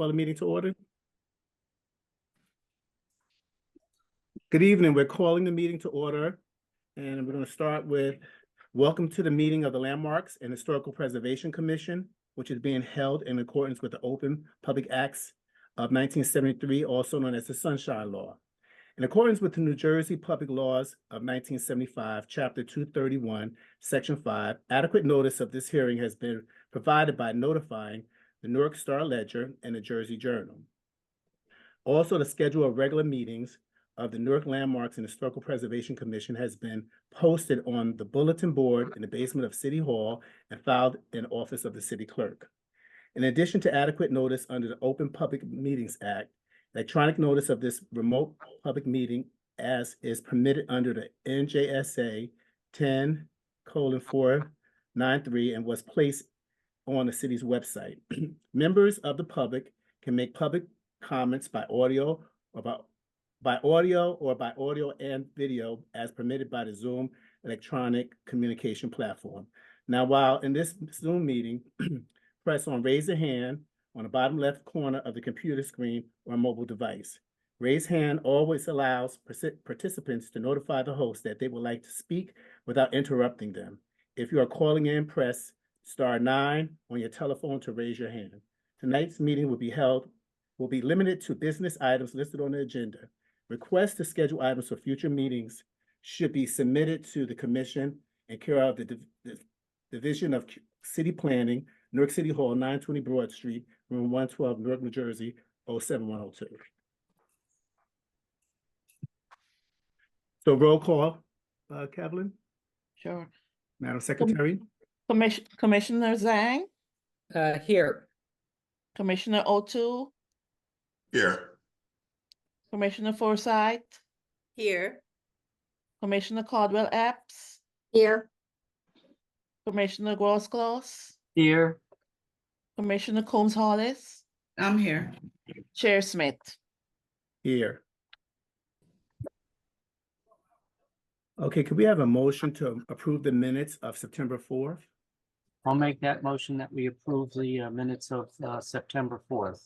Call the meeting to order. Good evening. We're calling the meeting to order, and we're going to start with welcome to the meeting of the Landmarks and Historical Preservation Commission, which is being held in accordance with the Open Public Acts of 1973, also known as the Sunshine Law. In accordance with the New Jersey Public Laws of 1975, Chapter 231, Section 5, adequate notice of this hearing has been provided by notifying the Newark Star-Ledger and the Jersey Journal. Also, the schedule of regular meetings of the Newark Landmarks and Historical Preservation Commission has been posted on the bulletin board in the basement of City Hall and filed in the office of the city clerk. In addition to adequate notice under the Open Public Meetings Act, electronic notice of this remote public meeting as is permitted under the NJSA 10:493 and was placed on the city's website. Members of the public can make public comments by audio or by audio and video as permitted by the Zoom electronic communication platform. Now, while in this Zoom meeting, press on raise a hand on the bottom left corner of the computer screen or mobile device. Raise hand always allows participants to notify the host that they would like to speak without interrupting them. If you are calling in, press *9 on your telephone to raise your hand. Tonight's meeting will be limited to business items listed on the agenda. Requests to schedule items for future meetings should be submitted to the commission and care of the Division of City Planning, Newark City Hall, 920 Broad Street, room 112, Newark, New Jersey, 07102. So roll call, Kevlin? Sure. Madam Secretary? Commissioner Zhang, Here. Commissioner O'Toole, Here. Commissioner Forsyth, Here. Commissioner Caldwell Epps, Here. Commissioner Gross-Close, Here. Commissioner Combs Hollis, I'm here. Chair Smith. Here. Okay, could we have a motion to approve the minutes of September 4th? I'll make that motion that we approve the minutes of September 4th.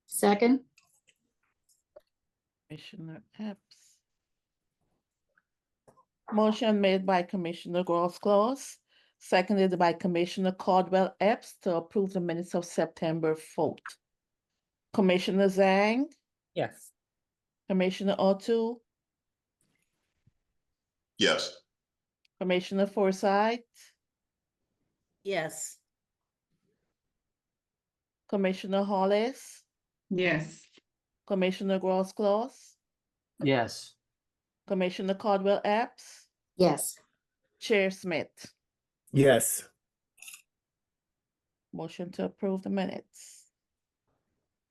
Second. Commissioner Epps. Motion made by Commissioner Gross-Close, seconded by Commissioner Caldwell Epps to approve the minutes of September 4th. Commissioner Zhang, Yes. Commissioner O'Toole, Yes. Commissioner Forsyth, Yes. Commissioner Hollis, Yes. Commissioner Gross-Close, Yes. Commissioner Caldwell Epps, Yes. Chair Smith. Yes. Motion to approve the minutes.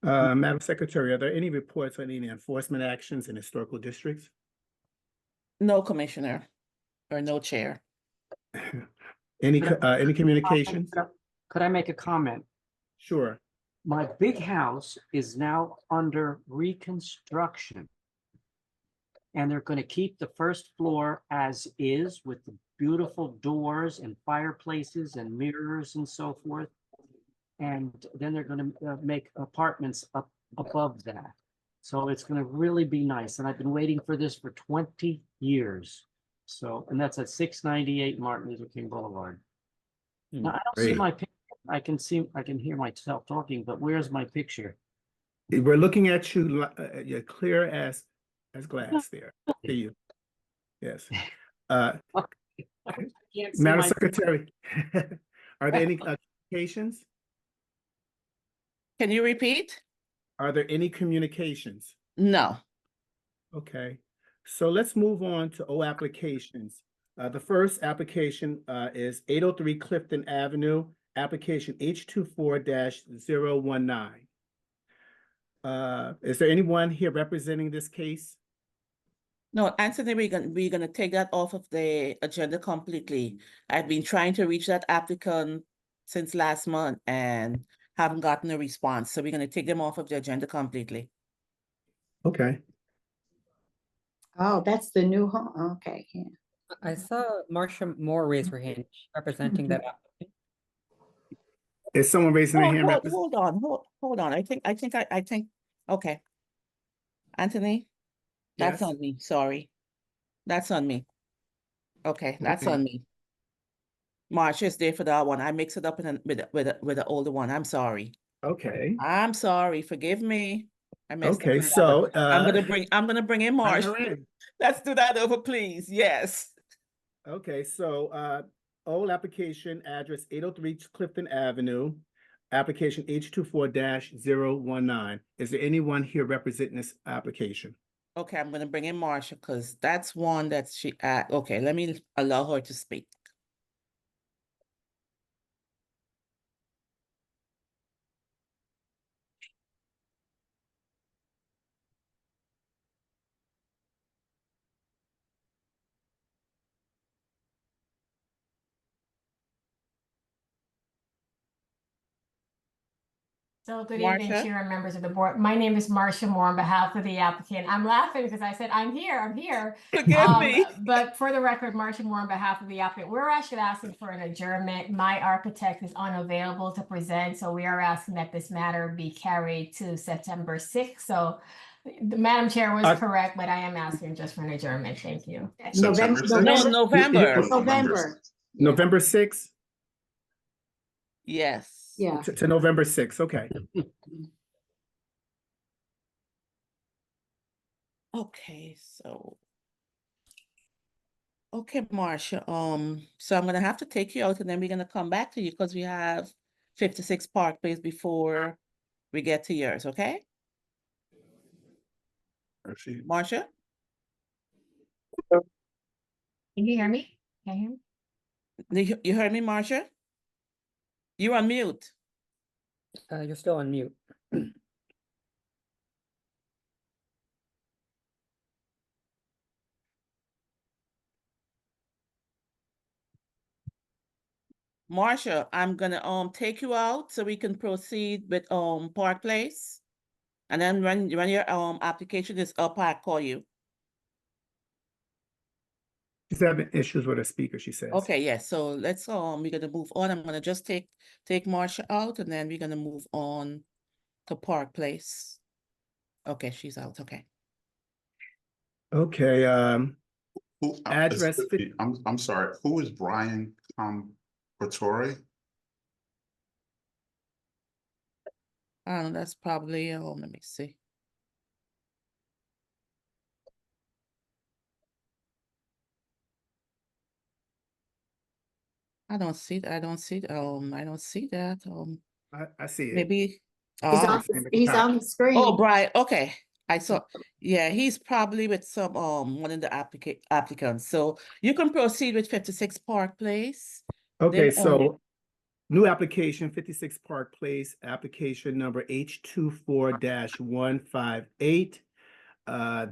Madam Secretary, are there any reports on any enforcement actions in historical districts? No, Commissioner, or no chair. Any communications? Could I make a comment? Sure. My big house is now under reconstruction. And they're going to keep the first floor as is with the beautiful doors and fireplaces and mirrors and so forth. And then they're going to make apartments up above that. So it's going to really be nice. And I've been waiting for this for 20 years. So, and that's at 698 Martin Luther King Boulevard. Now, I don't see Great. my picture. I can hear myself talking, but where's my picture? We're looking at you, you're clear as glass there. See you. Yes. I can't see Madam my- Secretary, are there any communications? Can you repeat? Are there any communications? No. Okay, so let's move on to O applications. The first application is 803 Clifton Avenue, application H24-019. Is there anyone here representing this case? No, Anthony, we're gonna take that off of the agenda completely. I've been trying to reach that applicant since last month and haven't gotten a response. So we're gonna take them off of the agenda completely. Okay. Oh, that's the new home. Okay, yeah. I saw Marcia Moore raise her hand representing that applicant. Is someone raising their hand? Hold on, hold on. I think, okay. Anthony, that's Yes? on me, sorry. That's on me. Okay, that's Okay. on me. Marcia is there for that one. I mix it up with the older one. I'm sorry. Okay, I'm sorry, forgive me. I messed up okay, with that one. so, I'm gonna bring in bring Marcia. her in. Let's do that over, please. Yes. Okay, so, old application address 803 Clifton Avenue, application H24-019. Is there anyone here representing this application? Okay, I'm gonna bring in Marcia because that's one that okay, let me allow her to speak. So good evening, Marcia? Chair and members of the board. My name is Marcia Moore on behalf of the applicant. I'm laughing because I said, I'm here. Forgive me. But for the record, Marcia Moore on behalf of the applicant, we're actually asking for an adjournment. My architect is unavailable to present, so we are asking that this matter be carried to September 6th. So the Madam Chair was correct, but I am asking just for an adjournment. Thank you. November, September No, 6th? November. Oh, November. November 6th Yes. Yeah. to November 6th, okay. Okay, so. Okay, Marcia, so I'm gonna have to take you out and then we're gonna come back to you because we have 56 Park Place before we get to yours, okay? Marcia? Can you hear me? Can you hear me? You heard me, Marcia? You're on mute. You're still on mute. Marcia, I'm gonna take you out so we can proceed with Park Place. And then when your application is up, I'll call you. She's having issues with her speaker, she says. Okay, yes, so let's we're gonna move on. I'm gonna just take Marcia out and then we're gonna move on to Park Place. Okay, she's out, okay. Okay, Who, Address I'm sorry, who is Brian Compatore? That's probably, let me see. I don't see that, I don't see that, I see it. maybe. He's on, he's on the screen. Oh, Brian, okay, I saw, yeah, he's probably with some, one of the applicants, so you can proceed with 56 Park Place. Okay, Then, so new application, 56 Park Place, application number H24-158.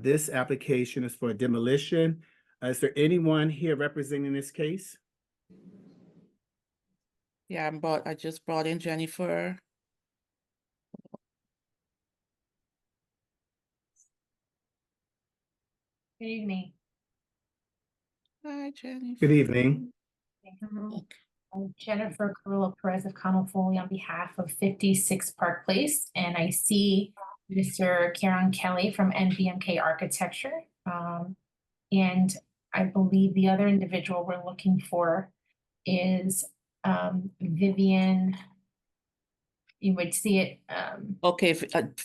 This application is for demolition. Is there anyone here representing this case? yeah, I just brought in Jennifer. Good evening. Hi, Jennifer. Good evening. Okay. I'm Jennifer Carrillo Perez of Connell Foley on behalf of 56 Park Place, and I see Mr. Karen Kelly from NBMK Architecture. And I believe the other individual we're looking for is Vivian. You would see it. Okay,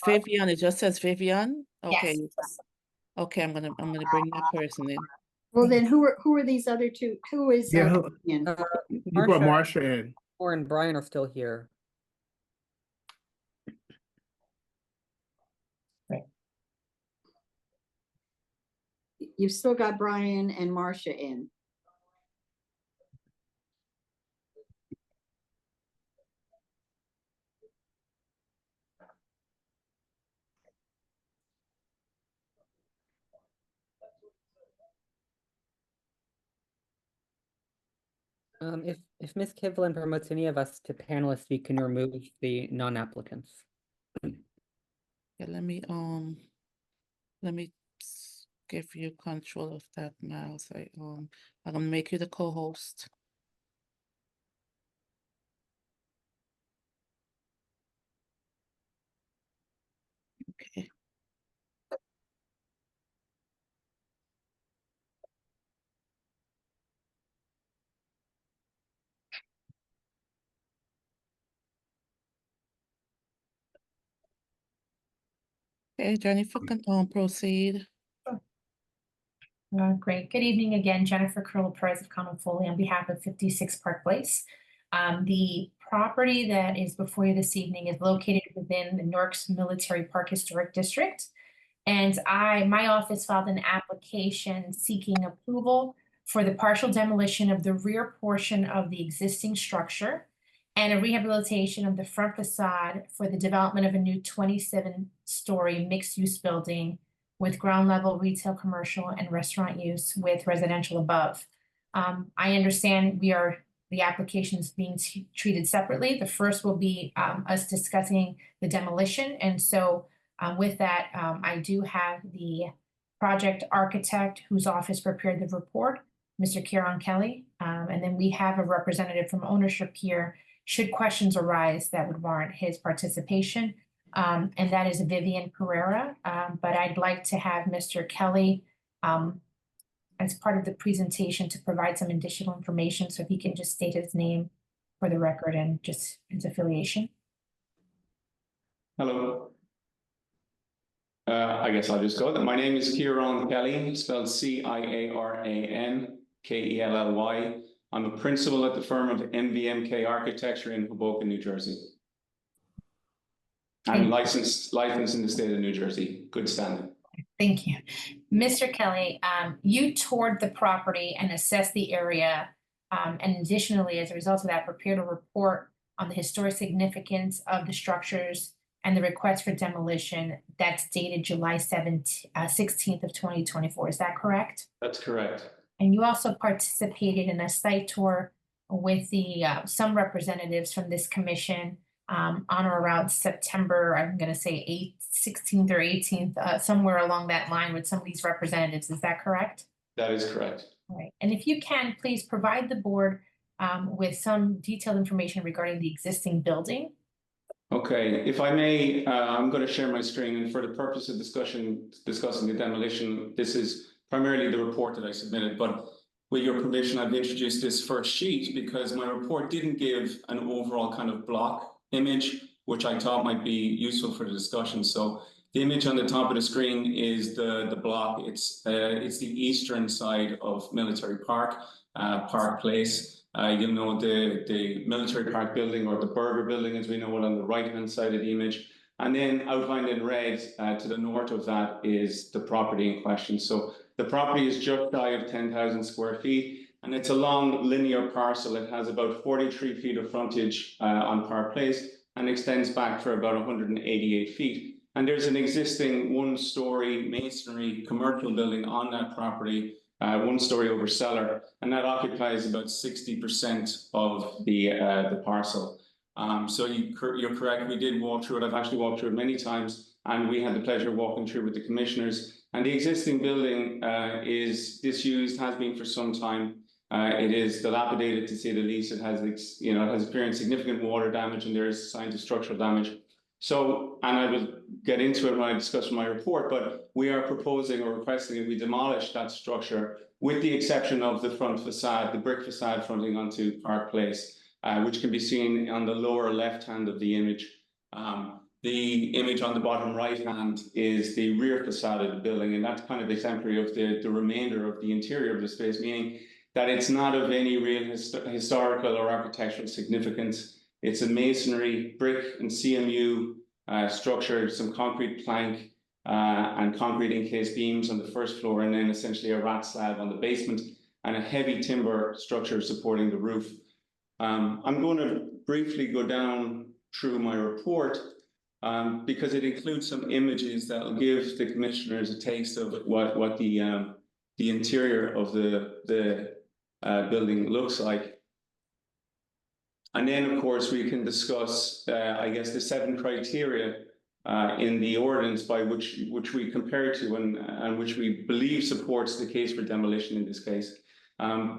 Vivian, it just says Vivian, okay. Yes. Okay, I'm gonna bring that person in. Well, then who are these other two? Who is? Yeah, Ian? you brought Marcia in. Or and Brian are still here. You've still got Brian and Marcia in. If Ms. Kivlin promotes any of us to panelists, we can remove the non-applicants. Yeah, let me give you control of that mouse. I'm gonna make you the co-host. Okay, Jennifer can proceed. Great. Good evening again, Jennifer Curl Perez of Conofoli on behalf of 56 Park Place. The property that is before you this evening is located within the Newark's Military Park Historic District. And my office filed an application seeking approval for the partial demolition of the rear portion of the existing structure and a rehabilitation of the front facade for the development of a new 27-story mixed-use building with ground level retail, commercial, and restaurant use with residential above. I understand the application is being treated separately. The first will be us discussing the demolition. And so with that, I do have the project architect whose office prepared the report, Mr. Kieran Kelly. And then we have a representative from ownership here should questions arise that would warrant his participation. And that is Vivian Pereira. But I'd like to have Mr. Kelly as part of the presentation to provide some additional information. So if he can just state his name for the record and just his affiliation. Hello. I guess I'll just go. My name is Kieran Kelly, spelled C-I-A-R-A-N K-E-L-L-Y. I'm a principal at the firm of NBMK Architecture in Hoboken, New Jersey. I'm licensed in the state of New Jersey. Good standing. Thank you. Mr. Kelly, you toured the property and assessed the area, and additionally, as a result of that, prepared a report on the historic significance of the structures and the request for demolition that's dated July 16th of 2024. Is that correct? That's correct. And you also participated in a site tour with some representatives from this commission on or around September, I'm going to say 16th or 18th, somewhere along that line with some of these representatives. Is that correct? That is correct. All right. And if you can, please provide the board with some detailed information regarding the existing building. Okay, if I may, I'm going to share my screen, and for the purpose of discussing the demolition, this is primarily the report that I submitted, but with your permission, I've introduced this first sheet because my report didn't give an overall kind of block image, which I thought might be useful for the discussion. So the image on the top of the screen is the block. It's the eastern side of Military Park, Park Place. You'll know the Military Park building, or the Burger building as we know it, on the right-hand side of the image. And then outlined in red to the north of that is the property in question. So the property is just shy of 10,000 square feet, and it's a long linear parcel. It has about 43 feet of frontage on Park Place and extends back for about 188 feet. And there's an existing one-story masonry commercial building on that property, one-story over cellar, and that occupies about 60% of the parcel. So you're correct, we did walk through it. I've actually walked through it many times, and we had the pleasure of walking through with the commissioners. And the existing building is disused, has been for some time. It is dilapidated, to say the least. It has, it has experienced significant water damage, and there is signs of structural damage. So, and I will get into it when I discuss my report, but we are proposing or requesting that we demolish that structure, with the exception of the front facade, the brick facade fronting onto Park Place, which can be seen on the lower left hand of the image. The image on the bottom right hand is the rear facade of the building, and that's kind of exemplary of the remainder of the interior of the space, meaning that it's not of any real historical or architectural significance. It's a masonry, brick and CMU structure, some concrete plank and concrete encased beams on the first floor, and then essentially a rat slab on the basement, and a heavy timber structure supporting the roof. I'm going to briefly go down through my report because it includes some images that will give the commissioners a taste of what the interior of the building looks like. And then, of course, we can discuss, I guess, the 7 criteria in the ordinance by which we compare to and which we believe supports the case for demolition in this case.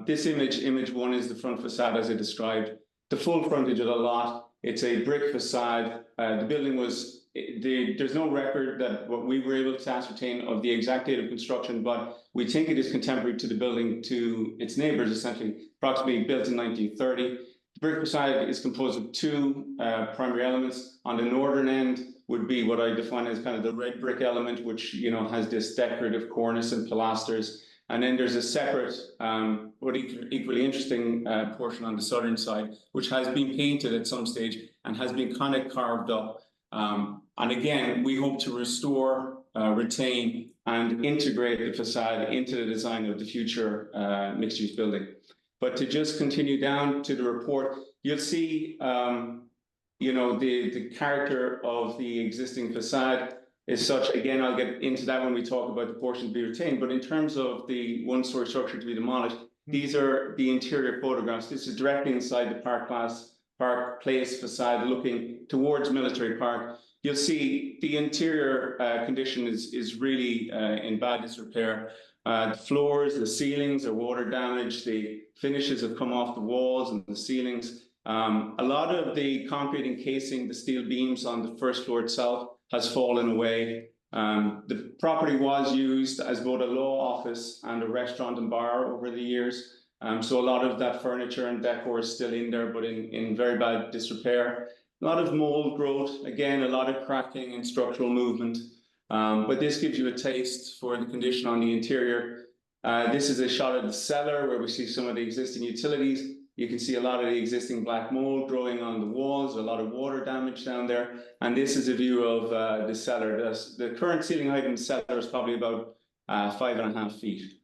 This image 1 is the front facade as I described. The full frontage of the lot, it's a brick facade. The building was, there's no record that what we were able to ascertain of the exact date of construction, but we think it is contemporary to the building, to its neighbors, essentially, approximately built in 1930. The brick facade is composed of two primary elements. On the northern end would be what I define as kind of the red brick element, which, you know, has this decorative cornice and pilasters. And then there's a separate, but equally interesting portion on the southern side, which has been painted at some stage and has been kind of carved up. And again, we hope to restore, retain, and integrate the facade into the design of the future mixed-use building. But to just continue down to the report, you'll see, you know, the character of the existing facade is such. Again, I'll get into that when we talk about the portion to be retained. But in terms of the one-story structure to be demolished, these are the interior photographs. This is directly inside the Park Place facade, looking towards Military Park. You'll see the interior condition is really in bad disrepair. The floors, the ceilings are water damaged. The finishes have come off the walls and the ceilings. A lot of the concrete encasing, the steel beams on the first floor itself has fallen away. The property was used as both a law office and a restaurant and bar over the years. So a lot of that furniture and decor is still in there, but in very bad disrepair. A lot of mold growth, again, a lot of cracking and structural movement. But this gives you a taste for the condition on the interior. This is a shot of the cellar where we see some of the existing utilities. You can see a lot of the existing black mold growing on the walls, a lot of water damage down there. And this is a view of the cellar. The current ceiling height in the cellar is probably about 5.5 feet.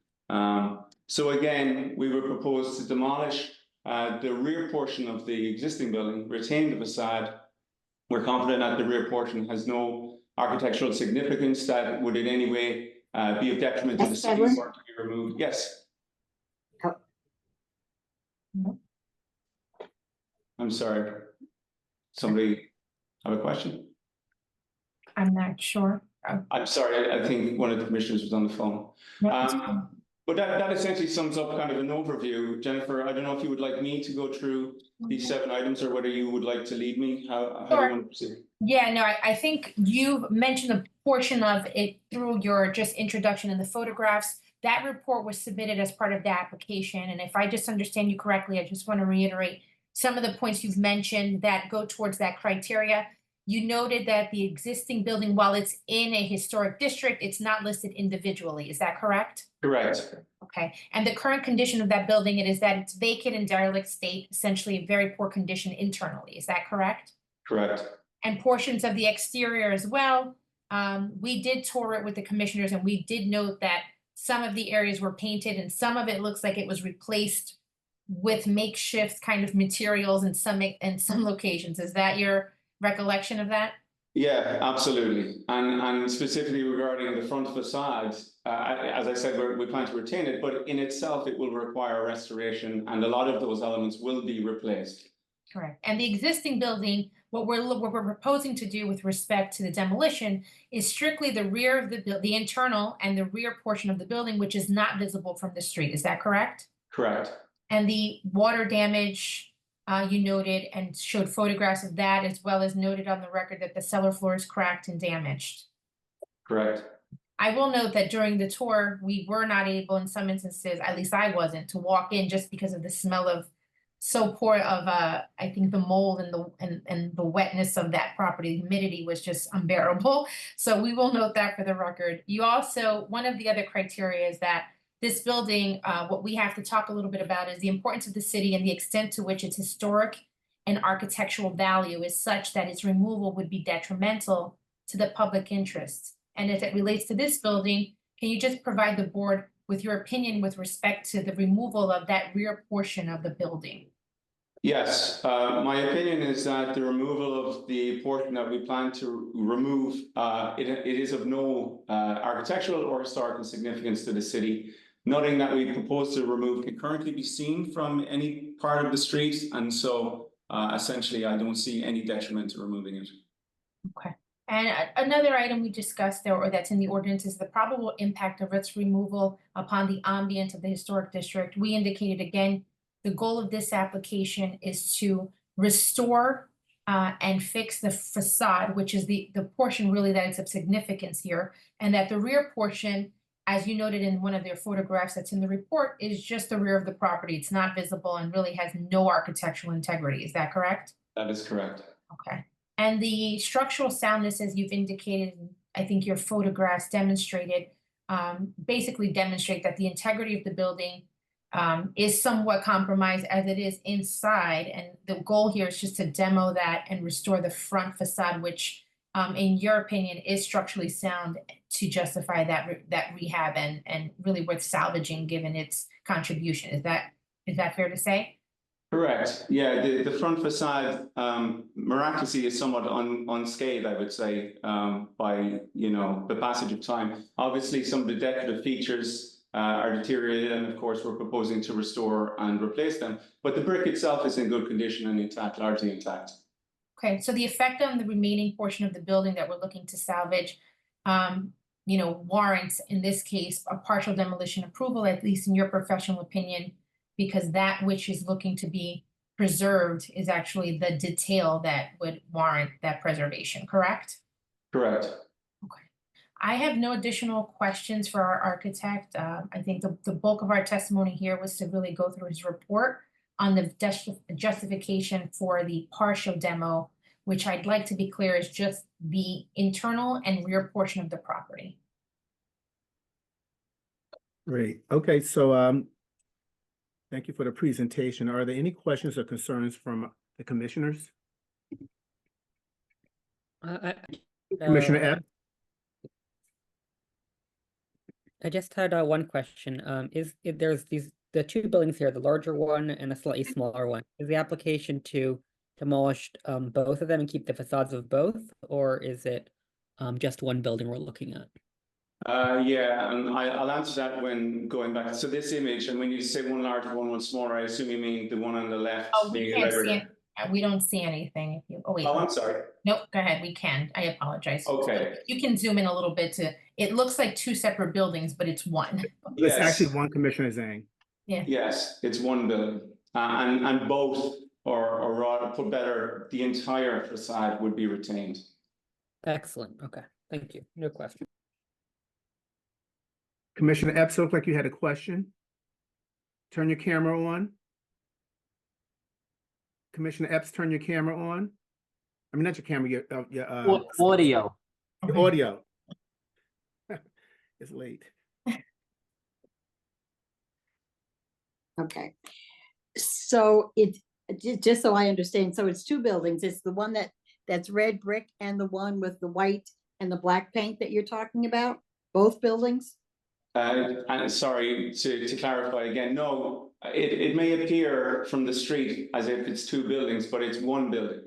So again, we would propose to demolish the rear portion of the existing building, retain the facade. We're confident that the rear portion has no architectural significance that would in any way be of detriment to the city or to be removed. Yes. I'm sorry. Somebody have a question? I'm not sure. I'm sorry, I think one of the commissioners was on the phone. But that essentially sums up kind of an overview. Jennifer, I don't know if you would like me to go through these 7 items or whether you would like to lead me. How do you want to proceed? Yeah, no, I think you mentioned a portion of it through your just introduction in the photographs. That report was submitted as part of the application. And if I just understand you correctly, I just want to reiterate some of the points you've mentioned that go towards that criteria. You noted that the existing building, while it's in a historic district, it's not listed individually. Is that correct? Correct. Okay. And the current condition of that building, it is that it's vacant and derelict state, essentially a very poor condition internally. Is that correct? Correct. And portions of the exterior as well. We did tour it with the commissioners and we did note that some of the areas were painted and some of it looks like it was replaced with makeshift kind of materials in some locations. Is that your recollection of that? Yeah, absolutely. And specifically regarding the front facades, as I said, we plan to retain it, but in itself, it will require restoration and a lot of those elements will be replaced. Correct. And the existing building, what we're proposing to do with respect to the demolition is strictly the rear of the internal and the rear portion of the building, which is not visible from the street. Is that correct? Correct. And the water damage, you noted and showed photographs of that, as well as noted on the record that the cellar floor is cracked and damaged. Correct. I will note that during the tour, we were not able, in some instances, at least I wasn't, to walk in just because of the smell of so poor of I think the mold and the wetness of that property. The humidity was just unbearable. So we will note that for the record. You also, one of the other criteria is that this building, what we have to talk a little bit about is the importance of the city and the extent to which its historic and architectural value is such that its removal would be detrimental to the public interest. And as it relates to this building, can you just provide the board with your opinion with respect to the removal of that rear portion of the building? Yes, my opinion is that the removal of the portion that we plan to remove, it is of no architectural or historical significance to the city. Nothing that we propose to remove can currently be seen from any part of the street, and so essentially I don't see any detriment to removing it. Okay. And another item we discussed there, or that's in the ordinance, is the probable impact of its removal upon the ambience of the historic district. We indicated again, the goal of this application is to restore and fix the facade, which is the portion really that is of significance here, and that the rear portion as you noted in one of their photographs that's in the report, is just the rear of the property. It's not visible and really has no architectural integrity. Is that correct? That is correct. Okay. And the structural soundness, as you've indicated, I think your photographs demonstrated, basically demonstrate that the integrity of the building is somewhat compromised as it is inside. And the goal here is just to demo that and restore the front facade, which in your opinion is structurally sound to justify that rehab and really worth salvaging given its contribution. Is that fair to say? Correct. Yeah, the front facade miraculously is somewhat unscathed, I would say, by the passage of time. Obviously, some of the decorative features are deteriorated, and of course, we're proposing to restore and replace them. But the brick itself is in good condition and intact, largely intact. Okay, so the effect on the remaining portion of the building that we're looking to salvage, warrants in this case a partial demolition approval, at least in your professional opinion, because that which is looking to be preserved is actually the detail that would warrant that preservation, correct? Correct. Okay. I have no additional questions for our architect. I think the bulk of our testimony here was to really go through his report on the justification for the partial demo, which I'd like to be clear is just the internal and rear portion of the property. Great. Okay, so thank you for the presentation. Are there any questions or concerns from the commissioners? Commissioner Epps? I just had one question. There's the two buildings here, the larger one and the slightly smaller one. Is the application to demolish both of them and keep the facades of both, or is it just one building we're looking at? Yeah, and I'll answer that when going back. So this image, and when you say one larger, one smaller, I assume you mean the one on the left. Oh, we being can't irregular. see it. We don't see anything. If you, wait. Oh, I'm sorry. Nope, go ahead. We can. I apologize. Okay. You can zoom in a little bit it looks like two separate buildings, but it's one. It's Yes. actually one, Commissioner Zhang. Yeah. Yes, it's one building, and both, or rather, put better, the entire facade would be retained. Excellent. Okay, thank you. No question. Commissioner Epps, looked like you had a question. Turn your camera on. Commissioner Epps, turn your camera on. I mean, not your camera, your Audio. your audio. It's late. Okay. So just so I understand, so it's two buildings. It's the one that's red brick and the one with the white and the black paint that you're talking about? Both buildings? And sorry, to clarify again, no, it may appear from the street as if it's two buildings, but it's one building.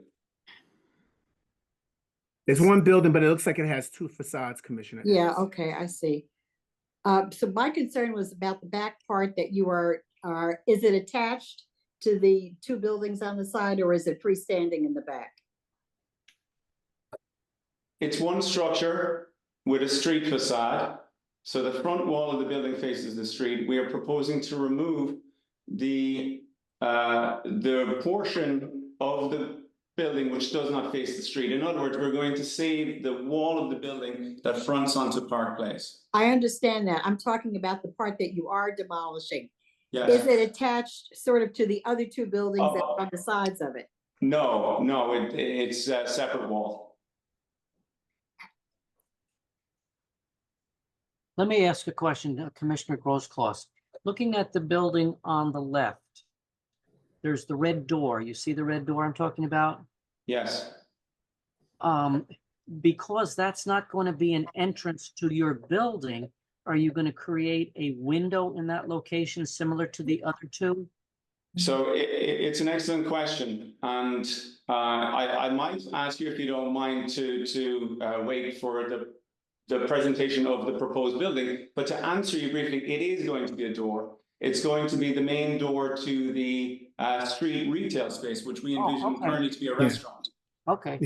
It's one building, but it looks like it has two facades, Commissioner. Yeah, Epps. okay, I see. So my concern was about the back part that you are, is it attached to the two buildings on the side, or is it freestanding in the back? It's one structure with a street facade. So the front wall of the building faces the street. We are proposing to remove the portion of the building which does not face the street. In other words, we're going to save the wall of the building that fronts onto Park Place. I understand that. I'm talking about the part that you are demolishing. Yes. Is it attached sort of to the other two buildings that are on the sides of it? No, it's a separate wall. Let me ask a question, Commissioner Grosclaus. Looking at the building on the left, there's the red door. You see the red door I'm talking about? Yes. Because that's not going to be an entrance to your building, are you going to create a window in that location similar to the other two? So it's an excellent question, and I might ask you, if you don't mind, to wait for the presentation of the proposed building. But to answer you briefly, it is going to be a door. It's going to be the main door to the street retail space, which we envision okay. currently to be a restaurant. Okay.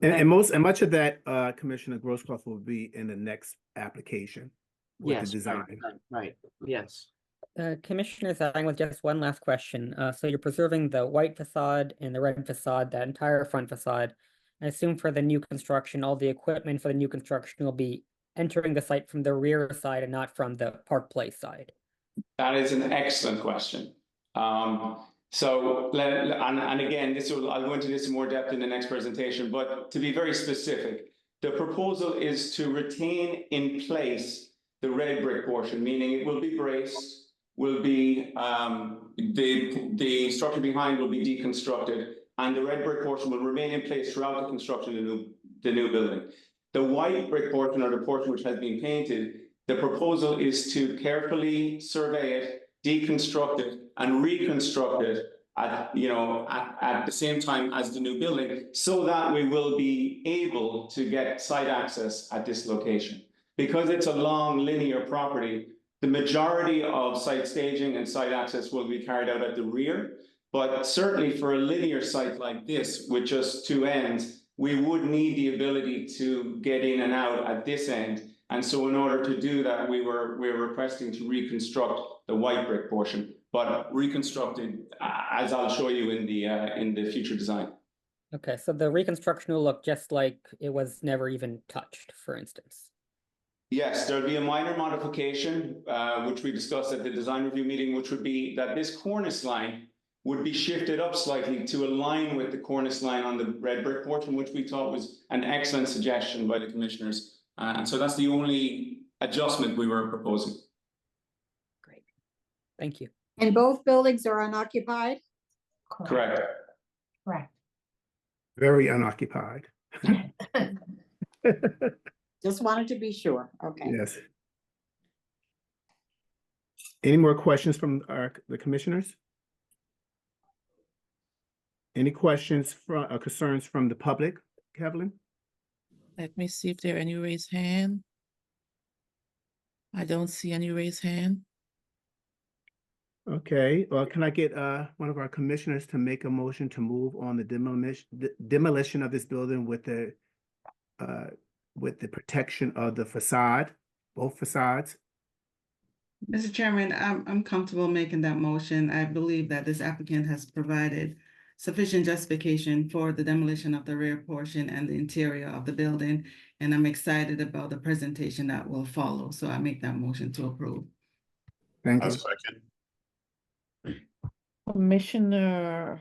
Yeah. And much of that, Commissioner Grosclaus, will be in the next application with Yes, the design. right, yes. Commissioner Zhang, with just one last question. So you're preserving the white facade and the red facade, that entire front facade. I assume for the new construction, all the equipment for the new construction will be entering the site from the rear side and not from the Park Place side? That is an excellent question. And again, I'll go into this in more depth in the next presentation, but to be very specific, the proposal is to retain in place the red brick portion, meaning it will be braced, will be, the structure behind will be deconstructed, and the red brick portion will remain in place throughout the construction of the new building. The white brick portion, or the portion which has been painted, the proposal is to carefully survey it, deconstruct it, and reconstruct it at the same time as the new building, so that we will be able to get site access at this location. Because it's a long linear property, the majority of site staging and site access will be carried out at the rear. But certainly for a linear site like this, with just two ends, we would need the ability to get in and out at this end. And so in order to do that, we're requesting to reconstruct the white brick portion, but reconstructed, as I'll show you in the future design. Okay, so the reconstruction will look just like it was never even touched, for instance. Yes, there'll be a minor modification, which we discussed at the design review meeting, which would be that this cornice line would be shifted up slightly to align with the cornice line on the red brick portion, which we thought was an excellent suggestion by the commissioners. And so that's the only adjustment we were proposing. Great. Thank you. And both buildings are unoccupied? Correct. Correct. Very unoccupied. Just wanted to be sure. Okay. Yes. Any more questions from the commissioners? Any questions or concerns from the public, Kevlin? Let me see if there are any raised hand. I don't see any raised hand. Okay, well, can I get one of our commissioners to make a motion to move on the demolition of this building with the protection of the facade, both facades? Mr. Chairman, I'm comfortable making that motion. I believe that this applicant has provided sufficient justification for the demolition of the rear portion and the interior of the building, and I'm excited about the presentation that will follow. So I make that motion to approve. Thank I'll you. second. Commissioner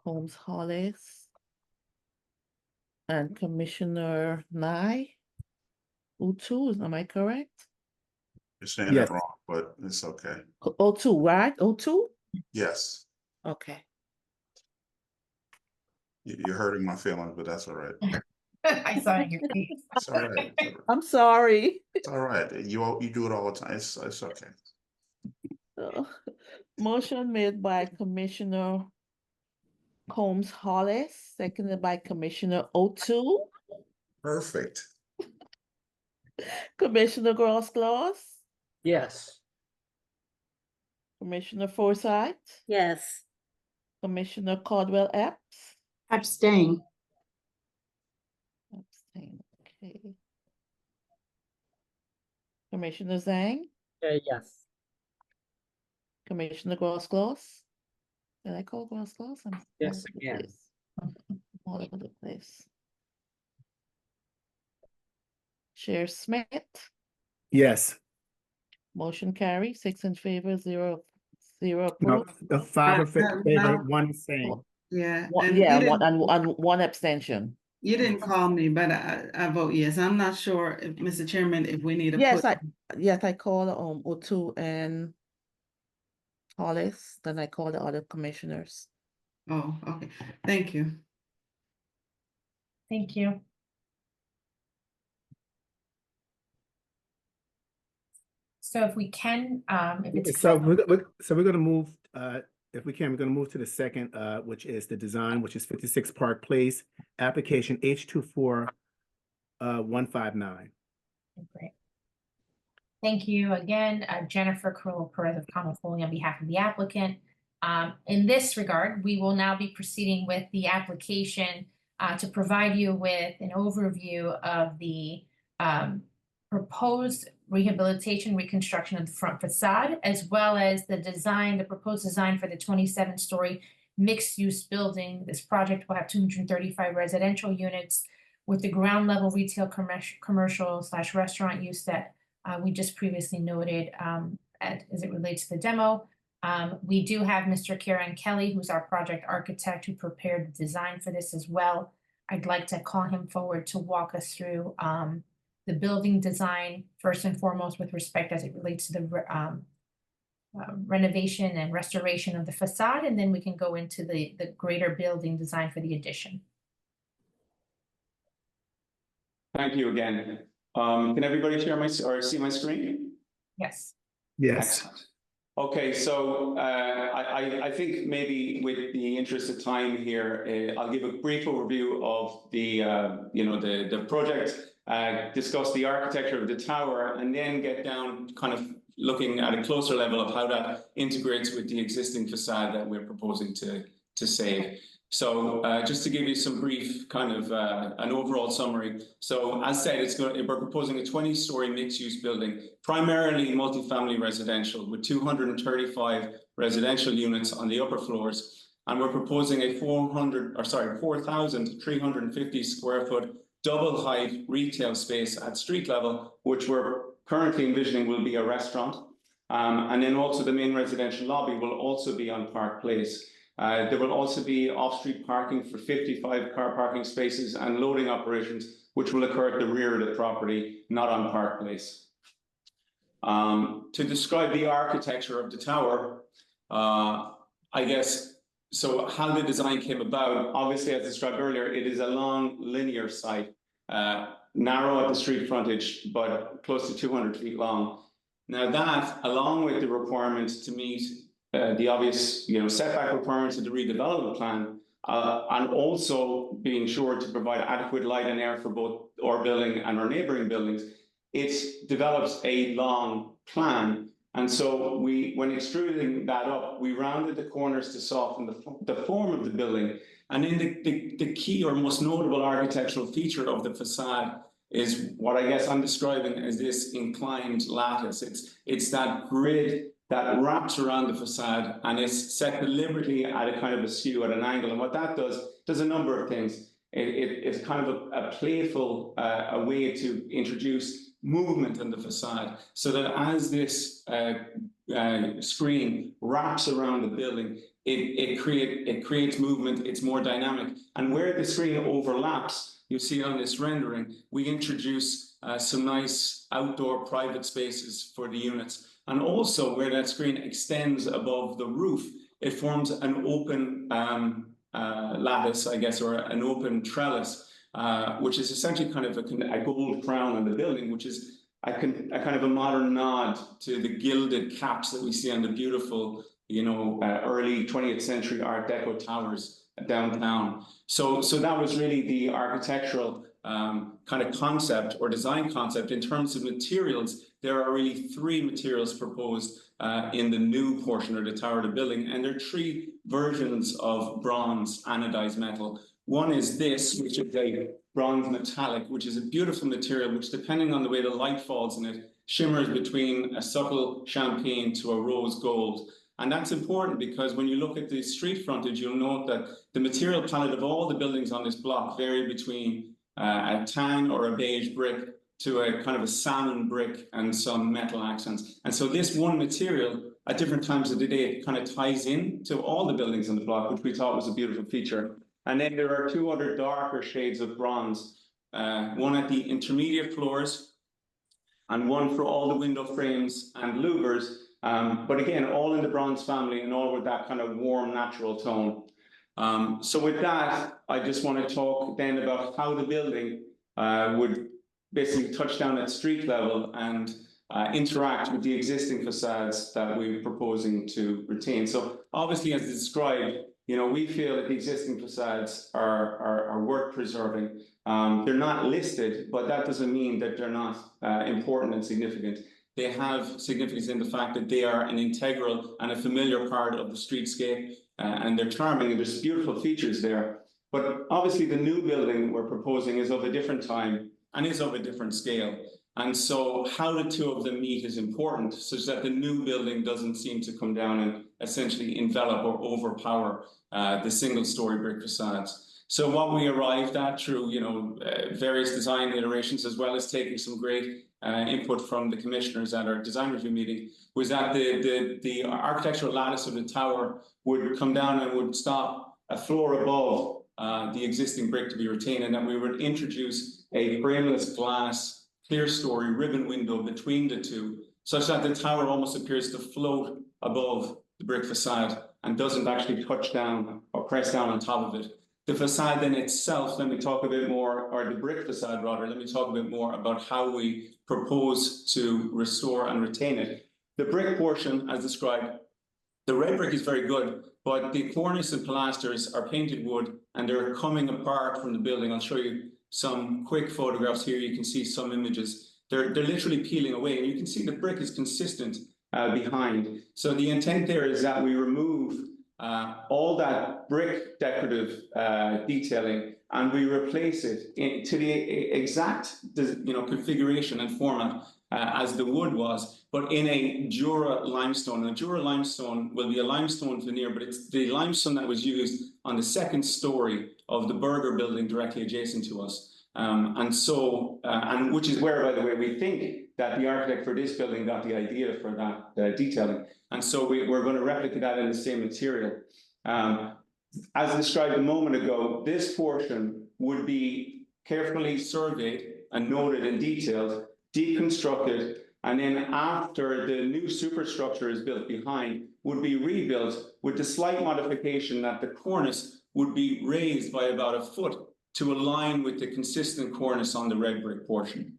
Holmes Hollis and Commissioner Nye. O2, am I correct? You're saying Yes. it wrong, but it's okay. O2, right? O2? Yes, Okay. you're hurting my feelings, but that's all right. I saw it in your face. It's all right. I'm sorry. It's all right. You do it all the time. It's okay. Motion made by Commissioner Holmes Hollis, seconded by Commissioner O2. Perfect. Commissioner Gross-Claus, Yes. Commissioner Forsyth, Yes. Commissioner Caldwell Epps. Abstain. Abstain, okay. Commissioner Zhang, Yes. Commissioner Gross-Claus. Did I call Gross-Claus? I'm all Yes, over the again. place. All over the place. Chair Smith, Yes. motion carry, 6 in favor, 0 No, approved. the 5 in favor, no. 1 saying. Yeah. One, and yeah, you one, didn't- and one abstention. You didn't call me, but I vote yes. I'm not sure, if Mr. Chairman, if we need to Yes, put. yes, I call O2 and Hollis, then I call the other commissioners. Oh, okay. Thank you. Thank you. So if we can, if it's. So we're gonna move, if we can, we're gonna move to the second, which is the design, which is 56 Park Place, application H24 159. Great. Thank you again, Jennifer Carrillo-Perez of Common Foley on behalf of the applicant. In this regard, we will now be proceeding with the application to provide you with an overview of the proposed rehabilitation, reconstruction of the front facade, as well as the design, the proposed design for the 27-story mixed-use building. This project will have 235 residential units with the ground level retail commercial / restaurant use that we just previously noted as it relates to the demo. We do have Mr. Kieran Kelly, who's our project architect who prepared the design for this as well. I'd like to call him forward to walk us through the building design first and foremost with respect as it relates to the renovation and restoration of the facade, and then we can go into the greater building design for the addition. Thank you again. Can everybody share or see my screen? Yes. Yes. Excellent. Okay, so I think maybe with the interest of time here, I'll give a brief overview of the project, discuss the architecture of the tower, and then get down kind of looking at a closer level of how that integrates with the existing facade that we're proposing to save. So just to give you some brief kind of an overall summary. So as said, we're proposing a 20-story mixed-use building, primarily multifamily residential, with 235 residential units on the upper floors. And we're proposing a 4,350 square foot double height retail space at street level, which we're currently envisioning will be a restaurant. And then also the main residential lobby will also be on Park Place. There will also be off-street parking for 55 car parking spaces and loading operations, which will occur at the rear of the property, not on Park Place. To describe the architecture of the tower, I guess, so how the design came about, obviously as described earlier, it is a long linear site, narrow at the street frontage, but close to 200 feet long. Now that, along with the requirements to meet the obvious, setback requirements of the redevelopment plan, and also being sure to provide adequate light and air for both our building and our neighboring buildings, it develops a long plan. And so when extruding that up, we rounded the corners to soften the form of the building. And then the key or most notable architectural feature of the facade is what I guess I'm describing as this inclined lattice. It's that grid that wraps around the facade and is set deliberately at a kind of a skew at an angle. And what that does a number of things. It's kind of a playful a way to introduce movement in the facade, so that as this screen wraps around the building, it creates movement. It's more dynamic. And where the screen overlaps, you see on this rendering, we introduce some nice outdoor private spaces for the units. And also where that screen extends above the roof, it forms an open lattice, I guess, or an open trellis, which is essentially kind of a gold crown on the building, which is a kind of a modern nod to the gilded caps that we see on the beautiful, early 20th century Art Deco towers downtown. So that was really the architectural kind of concept or design concept. In terms of materials, there are really 3 materials proposed in the new portion of the tower of the building, and there are 3 versions of bronze anodized metal. One is this, which is a bronze metallic, which is a beautiful material, which depending on the way the light falls in it, shimmers between a subtle champagne to a rose gold. And that's important because when you look at the street frontage, you'll note that the material palette of all the buildings on this block vary between a tan or a beige brick to a kind of a salmon brick and some metal accents. And so this one material at different times of the day kind of ties in to all the buildings on the block, which we thought was a beautiful feature. And then there are 2 other darker shades of bronze, one at the intermediate floors and one for all the window frames and louvers. But again, all in the bronze family and all with that kind of warm, natural tone. So with that, I just want to talk then about how the building would basically touch down at street level and interact with the existing facades that we're proposing to retain. So obviously, as described, we feel that the existing facades are worth preserving. They're not listed, but that doesn't mean that they're not important and significant. They have significance in the fact that they are an integral and a familiar part of the streetscape, and they're charming, and there's beautiful features there. But obviously the new building we're proposing is of a different time and is of a different scale. And so how the 2 of them meet is important, such that the new building doesn't seem to come down and essentially envelop or overpower the single-story brick facades. So what we arrived at through, various design iterations, as well as taking some great input from the commissioners at our design review meeting, was that the architectural lattice of the tower would come down and would stop a floor above the existing brick to be retained, and that we would introduce a frameless glass clear story ribbon window between the two, such that the tower almost appears to float above the brick facade and doesn't actually touch down or press down on top of it. The facade in itself, let me talk a bit more, or the brick facade rather, let me talk a bit more about how we propose to restore and retain it. The brick portion, as described, the red brick is very good, but the cornice and pilasters are painted wood and they're coming apart from the building. I'll show you some quick photographs here. You can see some images. They're literally peeling away, and you can see the brick is consistent behind. So the intent there is that we remove all that brick decorative detailing, and we replace it to the exact configuration and format as the wood was, but in a Jura limestone. And a Jura limestone will be a limestone veneer, but it's the limestone that was used on the second story of the burger building directly adjacent to us. And which is where, by the way, we think that the architect for this building got the idea for that detailing. And so we're going to replicate that in the same material. As described a moment ago, this portion would be carefully surveyed and noted and detailed, deconstructed, and then after the new superstructure is built behind, would be rebuilt with the slight modification that the cornice would be raised by about a foot to align with the consistent cornice on the red brick portion.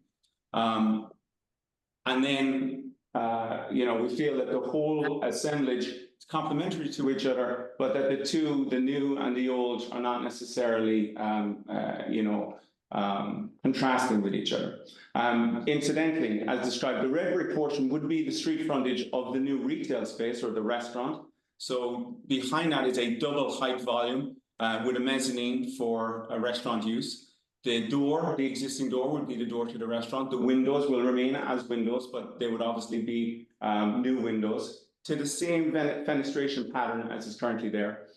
And then, we feel that the whole assemblage is complementary to each other, but that the new and the old are not necessarily, contrasting with each other. Incidentally, as described, the red brick portion would be the street frontage of the new retail space or the restaurant. So behind that is a double height volume with a mezzanine for a restaurant use. The existing door would be the door to the restaurant. The windows will remain as windows, but they would obviously be new windows to the same fenestration pattern as is currently there.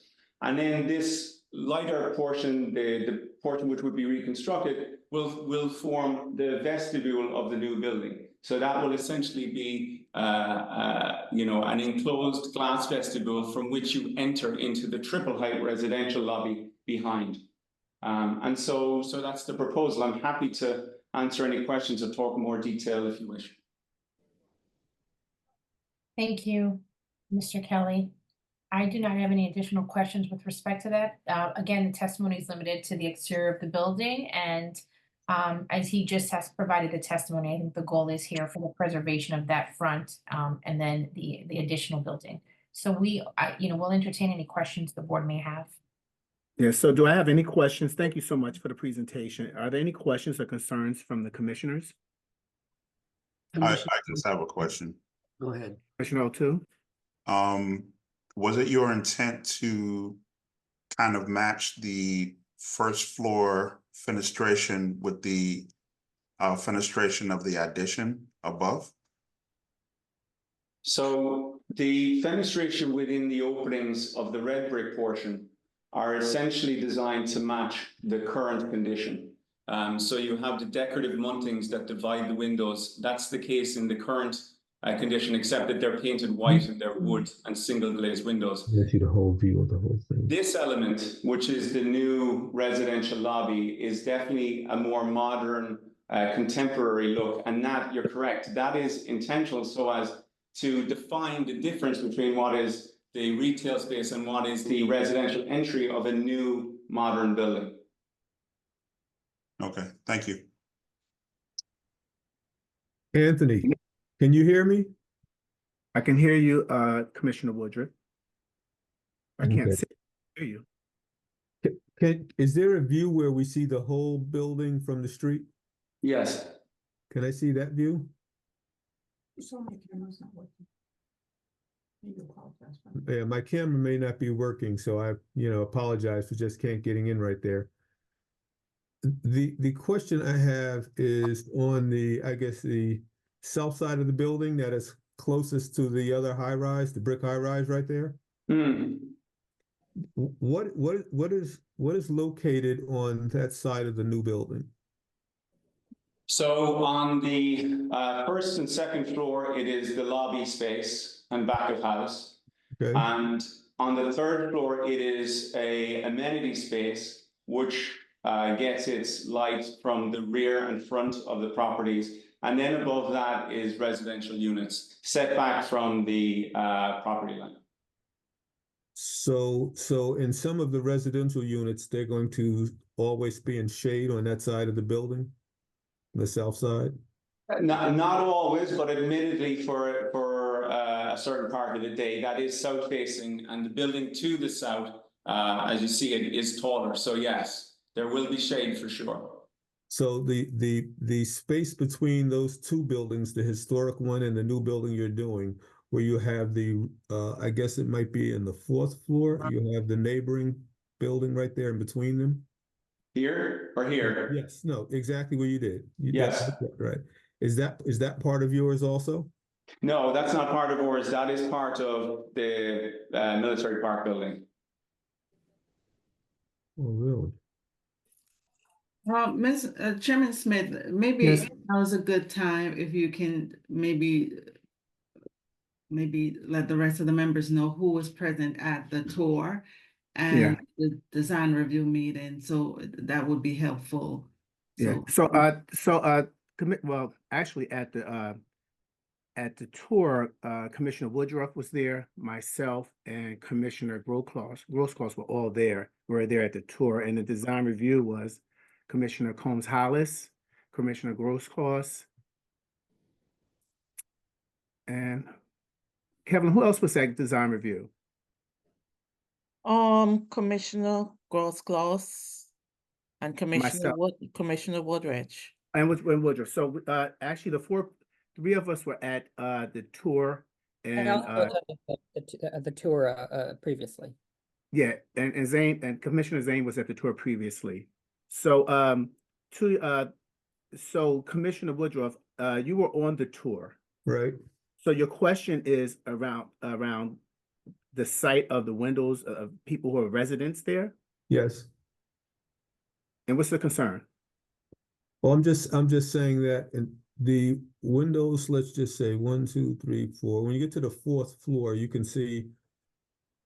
And then this lighter portion, the portion which would be reconstructed, will form the vestibule of the new building. So that will essentially be, an enclosed glass vestibule from which you enter into the triple height residential lobby behind. And so that's the proposal. I'm happy to answer any questions or talk more detail if you wish. Thank you, Mr. Kelly. I do not have any additional questions with respect to that. Again, the testimony is limited to the exterior of the building, and as he just has provided the testimony, I think the goal is here for the preservation of that front and then the additional building. So we'll entertain any questions the board may have. Yeah, so do I have any questions? Thank you so much for the presentation. Are there any questions or concerns from the commissioners? I just have a question. Go ahead. Commissioner O'Toole? Was it your intent to kind of match the first floor fenestration with the fenestration of the addition above? So the fenestration within the openings of the red brick portion are essentially designed to match the current condition. So you have the decorative muntings that divide the windows. That's the case in the current condition, except that they're painted white and they're wood and single glazed windows. Gives you the whole view of the whole thing. This element, which is the new residential lobby, is definitely a more modern, contemporary look. And that, you're correct, that is intentional so as to define the difference between what is the retail space and what is the residential entry of a new modern building. Okay, thank you. Anthony, can you hear me? I can hear you, Commissioner Woodruff. I can't Okay. hear you. Is there a view where we see the whole building from the street? Yes. Can I see that view? Yeah, my camera may not be working, so I, apologize for just can't getting in right there. The question I have is on the south side of the building that is closest to the other high rise, the brick high rise right there. What is located on that side of the new building? So on the first and second floor, it is the lobby space and back of house. Okay, And on the third floor, it is a amenity space, which gets its light from the rear and front of the properties. And then above that is residential units, set back from the property line. so in some of the residential units, they're going to always be in shade on that side of the building, the south side? Not always, but admittedly for a certain part of the day, that is south facing, and the building to the south, as you see it, is taller. So yes, there will be shade for sure. So the space between those two buildings, the historic one and the new building you're doing, where you have the I guess it might be in the fourth floor, you have the neighboring building right there in between them. Here or here? Yes, no, exactly what you did. Yes. Right. Is that part of yours also? No, that's not part of ours. That is part of the military park building. Oh, really? Ms. Chairman Smith, maybe Yes. now is a good time if you can maybe let the rest of the members know who was present at the tour and the design review meeting, so that would be helpful. Yeah, well, actually at the tour, Commissioner Woodruff was there, myself and Commissioner Grosclaws were there at the tour, and the design review was Commissioner Combs Hollis, Commissioner Grosclaws, and Kevin, who else was at design review? Commissioner Grosclaws and Commissioner Myself. Commissioner Woodridge. And with Woodruff. So actually three of us were at the tour, And and also the tour previously. yeah, and Zane and Commissioner Zane was at the tour previously. So so Commissioner Woodruff, you were on the tour. Right. So your question is around the site of the windows of people who are residents there? Yes. And what's the concern? Well, I'm just saying that in the windows, let's just say 1, 2, 3, 4. When you get to the fourth floor, you can see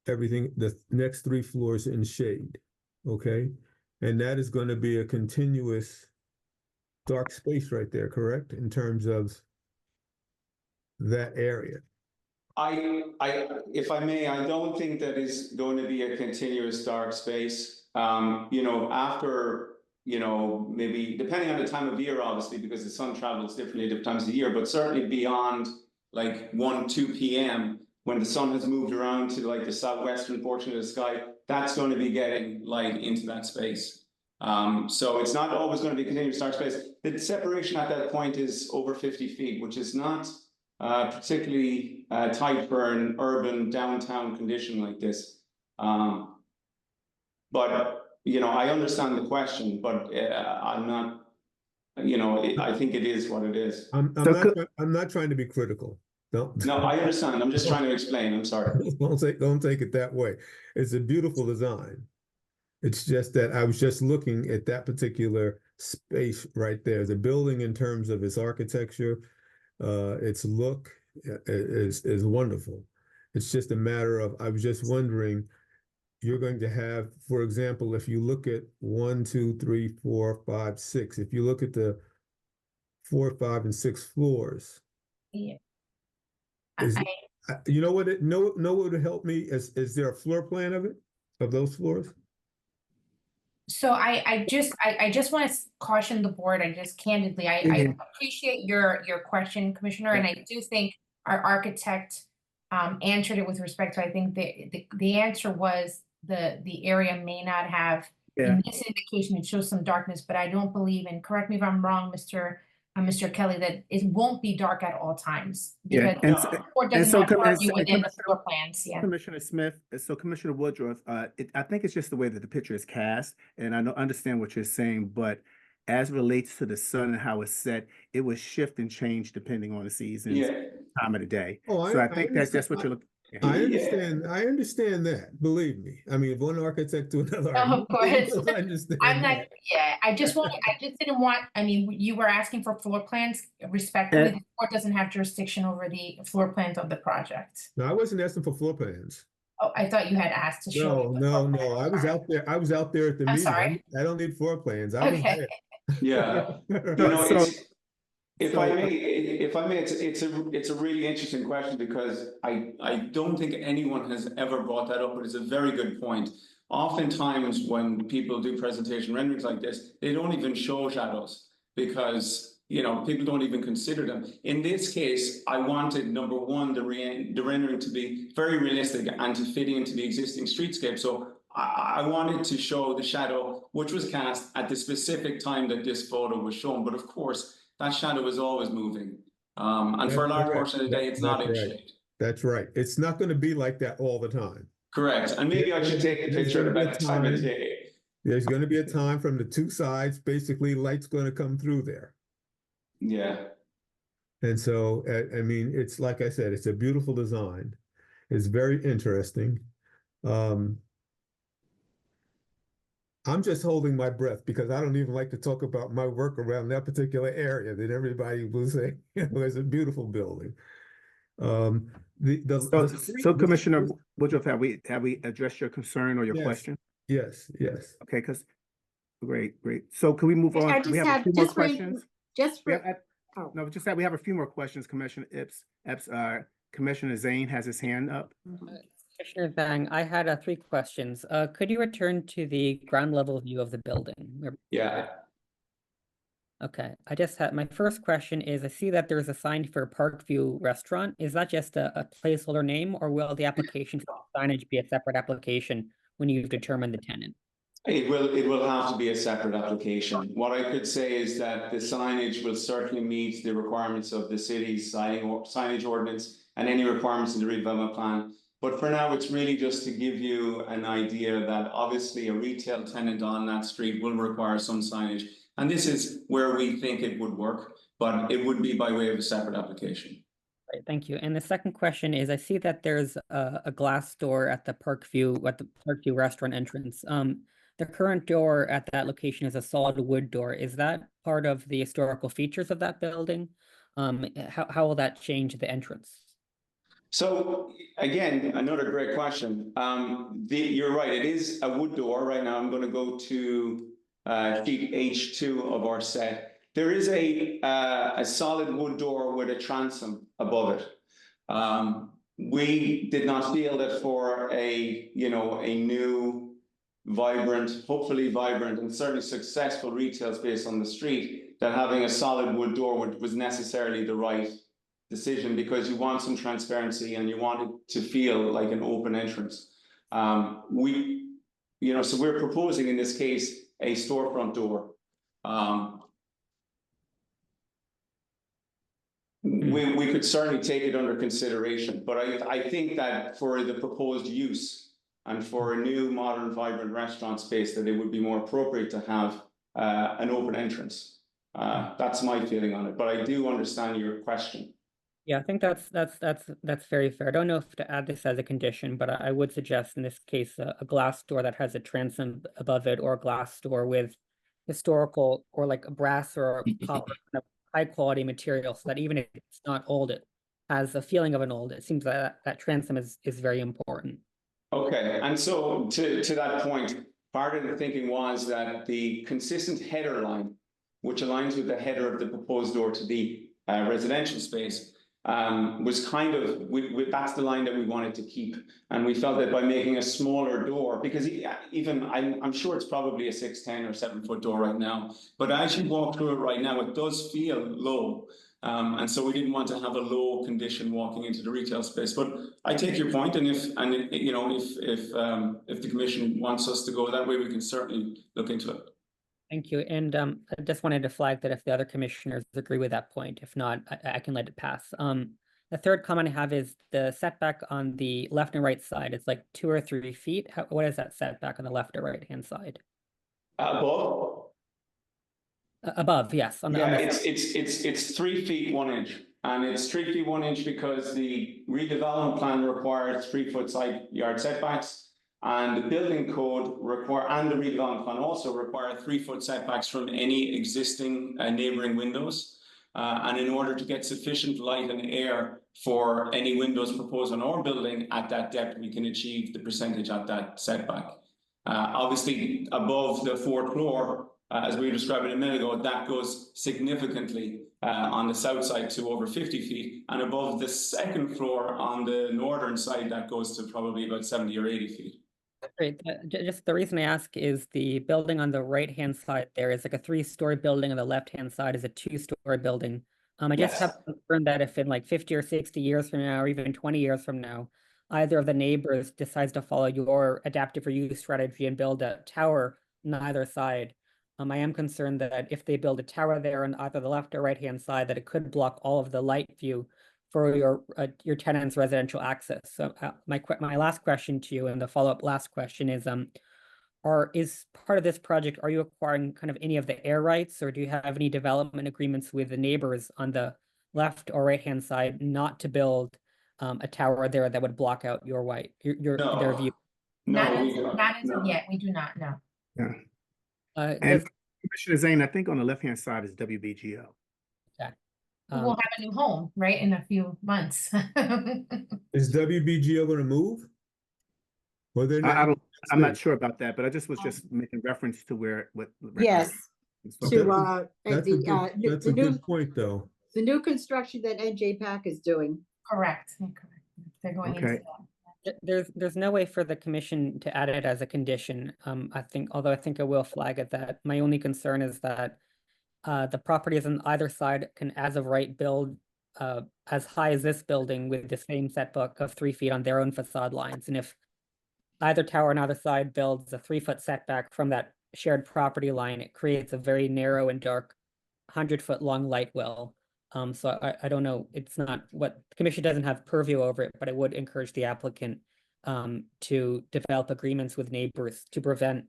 everything, the next 3 floors in shade. Okay. And that is going to be a continuous dark space right there, correct? In terms of that area. If I may, I don't think that is going to be a continuous dark space. After, maybe depending on the time of year, obviously, because the sun travels differently at different times of the year, but certainly beyond like 1, 2 p.m. when the sun has moved around to like the southwestern portion of the sky, that's going to be getting light into that space. So it's not always going to be a continuous dark space. The separation at that point is over 50 feet, which is not particularly tight for an urban downtown condition like this. But I understand the question, but I'm not, I think it is what it is. I'm not trying to be critical. No, I understand. I'm just trying to explain. I'm sorry. Don't take it that way. It's a beautiful design. It's just that I was just looking at that particular space right there. The building, in terms of its architecture, its look, is wonderful. It's just a matter of, I was just wondering, you're going to have, for example, if you look at 1, 2, 3, 4, 5, 6, if you look at the 4, 5, and 6 floors. Yeah. You know what would help me? Is there a floor plan of those floors? So I just want to caution the board, I just candidly, I appreciate your question, Commissioner, and I do think our architect answered it with respect to, I think the answer was the area may not have, in this indication, it shows some darkness, but I don't believe, and correct me if I'm wrong, Mr. Kelly, that it won't be dark at all times. Because the board doesn't have purview within the floor plans. Yeah. Commissioner Smith, so Commissioner Woodruff, I think it's just the way that the picture is cast, and I understand what you're saying, but as relates to the sun and how it's set, it will shift and change depending on the season, time of the day. Oh, so I think that's what you're looking. I understand that, believe me. I mean, one architect to another. I Of course. really understand I'm not, that. yeah, I just didn't want, I mean, you were asking for floor plans respectively. The board doesn't have jurisdiction over the floor plans of the project. No, I wasn't asking for floor plans. Oh, I thought you had asked to show. No, me the no, floor no. plan. I was Sorry. out there. I was out there at the I'm meeting. sorry. I don't need floor plans. I was Okay. there. Yeah. Right. You know, So- if I may, it's a really interesting question because I don't think anyone has ever brought that up, but it's a very good point. Oftentimes when people do presentation renderings like this, they don't even show shadows because, you know, people don't even consider them. In this case, I wanted, number one, the rendering to be very realistic and to fit into the existing streetscape. So I wanted to show the shadow which was cast at the specific time that this photo was shown. But of course, that shadow is always moving. And for a large portion of the day, it's not in shade. That's right. It's not going to be like that all the time. Correct. And maybe I should take a picture at about the time of day. There's going to be a time from the two sides, basically light's going to come through there. Yeah. And so, I mean, it's like I said, it's a beautiful design. It's very interesting. I'm just holding my breath because I don't even like to talk about my work around that particular area that everybody will say, you know, it's a beautiful building. So Commissioner Woodruff, have we addressed your concern or your question? Yes. Okay, because great. So can we move on? I just We have have, a few more just for, questions. just We for, have- oh. No, just that we have a few more questions. Commissioner Commissioner Zane has his hand up. Commissioner Zhang, I had 3 questions. Could you return to the ground level view of the building? Yeah. Okay, I just had, my first question is, I see that there's a sign for Parkview Restaurant. Is that just a placeholder name, or will the application for signage be a separate application when you've determined the tenant? It will have to be a separate application. What I could say is that the signage will certainly meet the requirements of the city's signage ordinance and any requirements in the redevelopment plan. But for now, it's really just to give you an idea that obviously a retail tenant on that street will require some signage. And this is where we think it would work, but it would be by way of a separate application. Right, thank you. And the second question is, I see that there's a glass door at the Parkview restaurant entrance. The current door at that location is a solid wood door. Is that part of the historical features of that building? How will that change the entrance? So again, another great question. You're right, it is a wood door. Right now, I'm going to go to sheet H2 of our set. There is a solid wood door with a transom above it. We did not feel that for a new, vibrant, hopefully vibrant, and certainly successful retail space on the street, that having a solid wood door was necessarily the right decision, because you want some transparency and you want it to feel like an open entrance. So we're proposing in this case a storefront door. We could certainly take it under consideration, but I think that for the proposed use and for a new, modern, vibrant restaurant space, that it would be more appropriate to have an open entrance. That's my feeling on it, but I do understand your question. Yeah, I think that's very fair. I don't know if to add this as a condition, but I would suggest in this case a glass door that has a transom above it, or a glass door with historical or like a brass or a copper kind of high quality material, so that even if it's not old, it has a feeling of an old. It seems that that transom is very important. Okay, and so to that point, part of the thinking was that the consistent header line, which aligns with the header of the proposed door to the residential space, was kind of, that's the line that we wanted to keep. And we felt that by making a smaller door, because even I'm sure it's probably a 6'10" or 7-foot door right now, but as you walk through it right now, it does feel low. And so we didn't want to have a low condition walking into the retail space. But I take your point, and if the commission wants us to go that way, we can certainly look into it. Thank you. And I just wanted to flag that if the other commissioners agree with that point, if not, I can let it pass. The third comment I have is the setback on the left and right side. It's like 2 or 3 feet. What is that setback on the left or right hand side? Above? Above, yes. It's 3 feet 1 inch. And it's 3 feet 1 inch because the redevelopment plan requires 3 foot side yard setbacks. And the building code and the redevelopment plan also require 3 foot setbacks from any existing neighboring windows. And in order to get sufficient light and air for any windows proposed on our building at that depth, we can achieve the percentage at that setback. Obviously, above the 4th floor, as we described a minute ago, that goes significantly on the south side to over 50 feet. And above the 2nd floor on the northern side, that goes to probably about 70 or 80 feet. Great. Just the reason I ask is the building on the right-hand side there is like a 3-story building, on the left-hand side is a 2-story building. I just Yes. have concern that if in like 50 or 60 years from now, or even 20 years from now, either of the neighbors decides to follow your adaptive reuse strategy and build a tower on either side, I am concerned that if they build a tower there on either the left or right-hand side, that it could block all of the light view for your tenants' residential access. So my last question to you, and the follow-up last question is part of this project, are you acquiring kind of any of the air rights, or do you have any development agreements with the neighbors on the left or right-hand side not to build a tower there that would block out their view? No, we don't. Not as No. of yet, we do not know. Yeah. Does And Commissioner Zane, I think on the left-hand side is WBGO. We'll have a new home, right, in a few months. Is WBGO going to move? Well, they're not. I'm not sure about that, but I just was making reference to what. Yes. That's To, That's a good point, though. the new construction that NJ Pack is doing. Correct. They're going into Okay. that. There's no way for the commission to add it as a condition. I think I will flag it that my only concern is that the properties on either side can, as of right, build as high as this building with the same setback of 3 feet on their own facade lines. And if either tower on either side builds a 3-foot setback from that shared property line, it creates a very narrow and dark 100-foot long light well. So I don't know, it's not what the commission doesn't have purview over it, but I would encourage the applicant to develop agreements with neighbors to prevent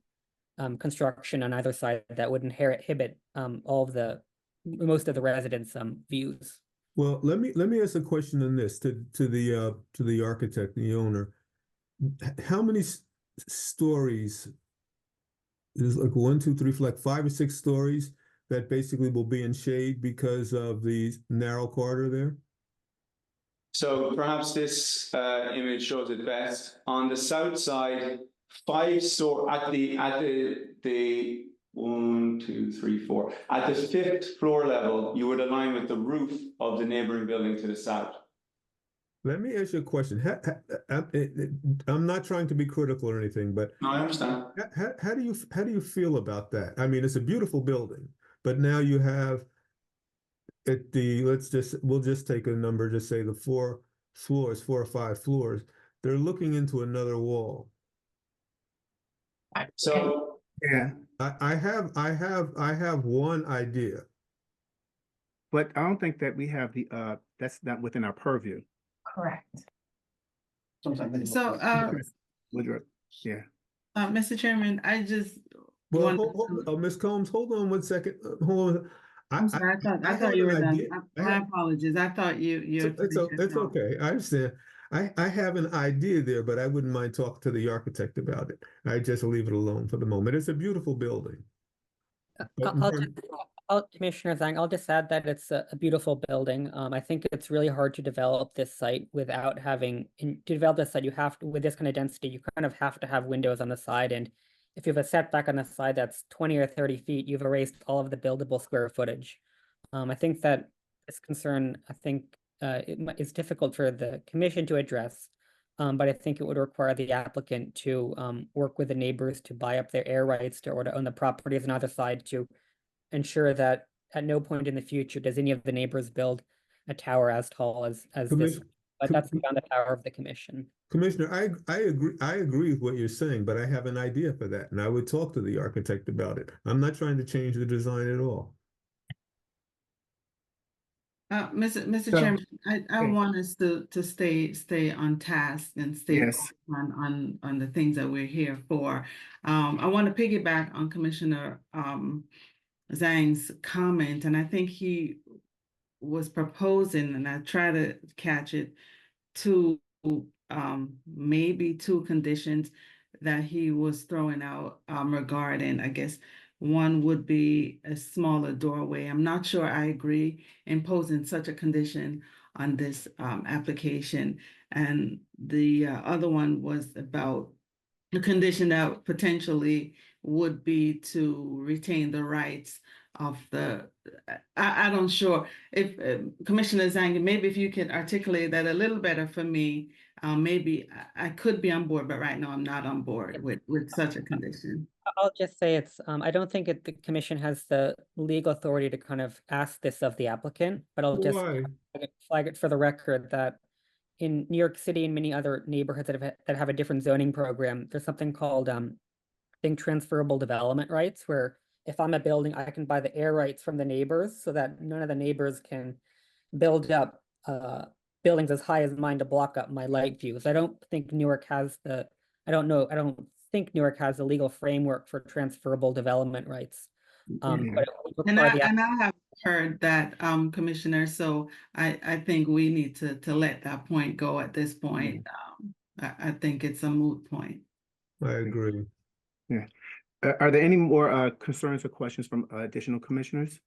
construction on either side that would inhibit most of the residents' views. Well, let me ask a question on this to the architect, the owner. How many stories? There's like 1, 2, 3, like 5 or 6 stories that basically will be in shade because of the narrow corridor there? So perhaps this image shows it best. On the south side, 5 story at the 1, 2, 3, 4. At the 5th floor level, you would align with the roof of the neighboring building to the south. Let me ask you a question. I'm not trying to be critical or anything, but No, I understand. how do you feel about that? I mean, it's a beautiful building, but now you have we'll just take a number, just say the 4 floors, 4 or 5 floors. They're looking into another wall. So Yeah, I have one idea. but I don't think that we have that's not within our purview. Correct. So, Woodruff, yeah. Mr. Chairman, I just Well, wanted Ms. Combs, hold on 1 second. Hold on. I'm sorry, I have thought you an were done. idea. My apologies. I thought you. It's okay. I understand. I have an idea there, but I wouldn't mind talking to the architect about it. I just leave it alone for the moment. It's a beautiful building. Commissioner Zhang, I'll just add that it's a beautiful building. I think it's really hard to develop this site without having, to develop this site, you have to, with this kind of density, you kind of have to have windows on the side. And if you have a setback on the side that's 20 or 30 feet, you've erased all of the buildable square footage. I think that this concern, is difficult for the commission to address. But I think it would require the applicant to work with the neighbors to buy up their air rights or to own the properties on either side to ensure that at no point in the future does any of the neighbors build a tower as tall as this. But that's beyond the power of the commission. Commissioner, I agree with what you're saying, but I have an idea for that, and I would talk to the architect about it. I'm not trying to change the design at all. Mr. Chairman, I want us to stay on task and stay on the things that we're here for. I want to piggyback on Commissioner Zhang's comment, and I think he was proposing, and I try to catch it, to maybe two conditions that he was throwing out regarding, I guess, one would be a smaller doorway. I'm not sure I agree imposing such a condition on this application. And the other one was about the condition that potentially would be to retain the rights of the, I don't sure if Commissioner Zhang, maybe if you could articulate that a little better for me, maybe I could be on board, but right now I'm not on board with such a condition. I'll just say it's, I don't think the commission has the legal authority to kind of ask this of the applicant, but I'll just Why? flag it for the record that in New York City and many other neighborhoods that have a different zoning program, there's something called, I think, transferable development rights, where if I'm a building, I can buy the air rights from the neighbors so that none of the neighbors can build up buildings as high as mine to block up my light views. I don't think Newark has the, I don't think Newark has the legal framework for transferable development rights. But it would And require the I have heard that, Commissioner, so I think we need to let that point go at this point. I think it's a moot point. I agree. Yeah. Are there any more concerns or questions from additional commissioners?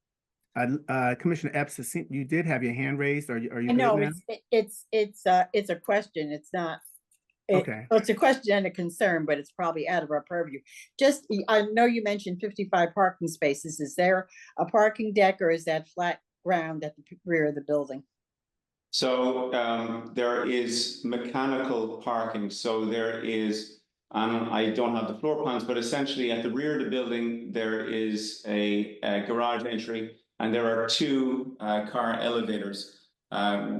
Commissioner Epps, you did have your hand raised. Are you good No, now? it's a question. It's not. Okay. Well, it's a question and a concern, but it's probably out of our purview. Just, I know you mentioned 55 parking spaces. Is there a parking deck, or is that flat ground at the rear of the building? So there is mechanical parking. So there is, I don't have the floor plans, but essentially at the rear of the building, there is a garage entry, and there are two car elevators,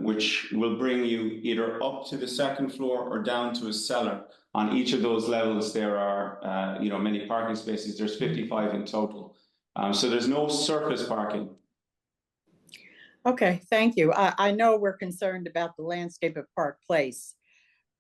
which will bring you either up to the second floor or down to a cellar. On each of those levels, there are many parking spaces. There's 55 in total. So there's no surface parking. Okay, thank you. I know we're concerned about the landscape of Park Place,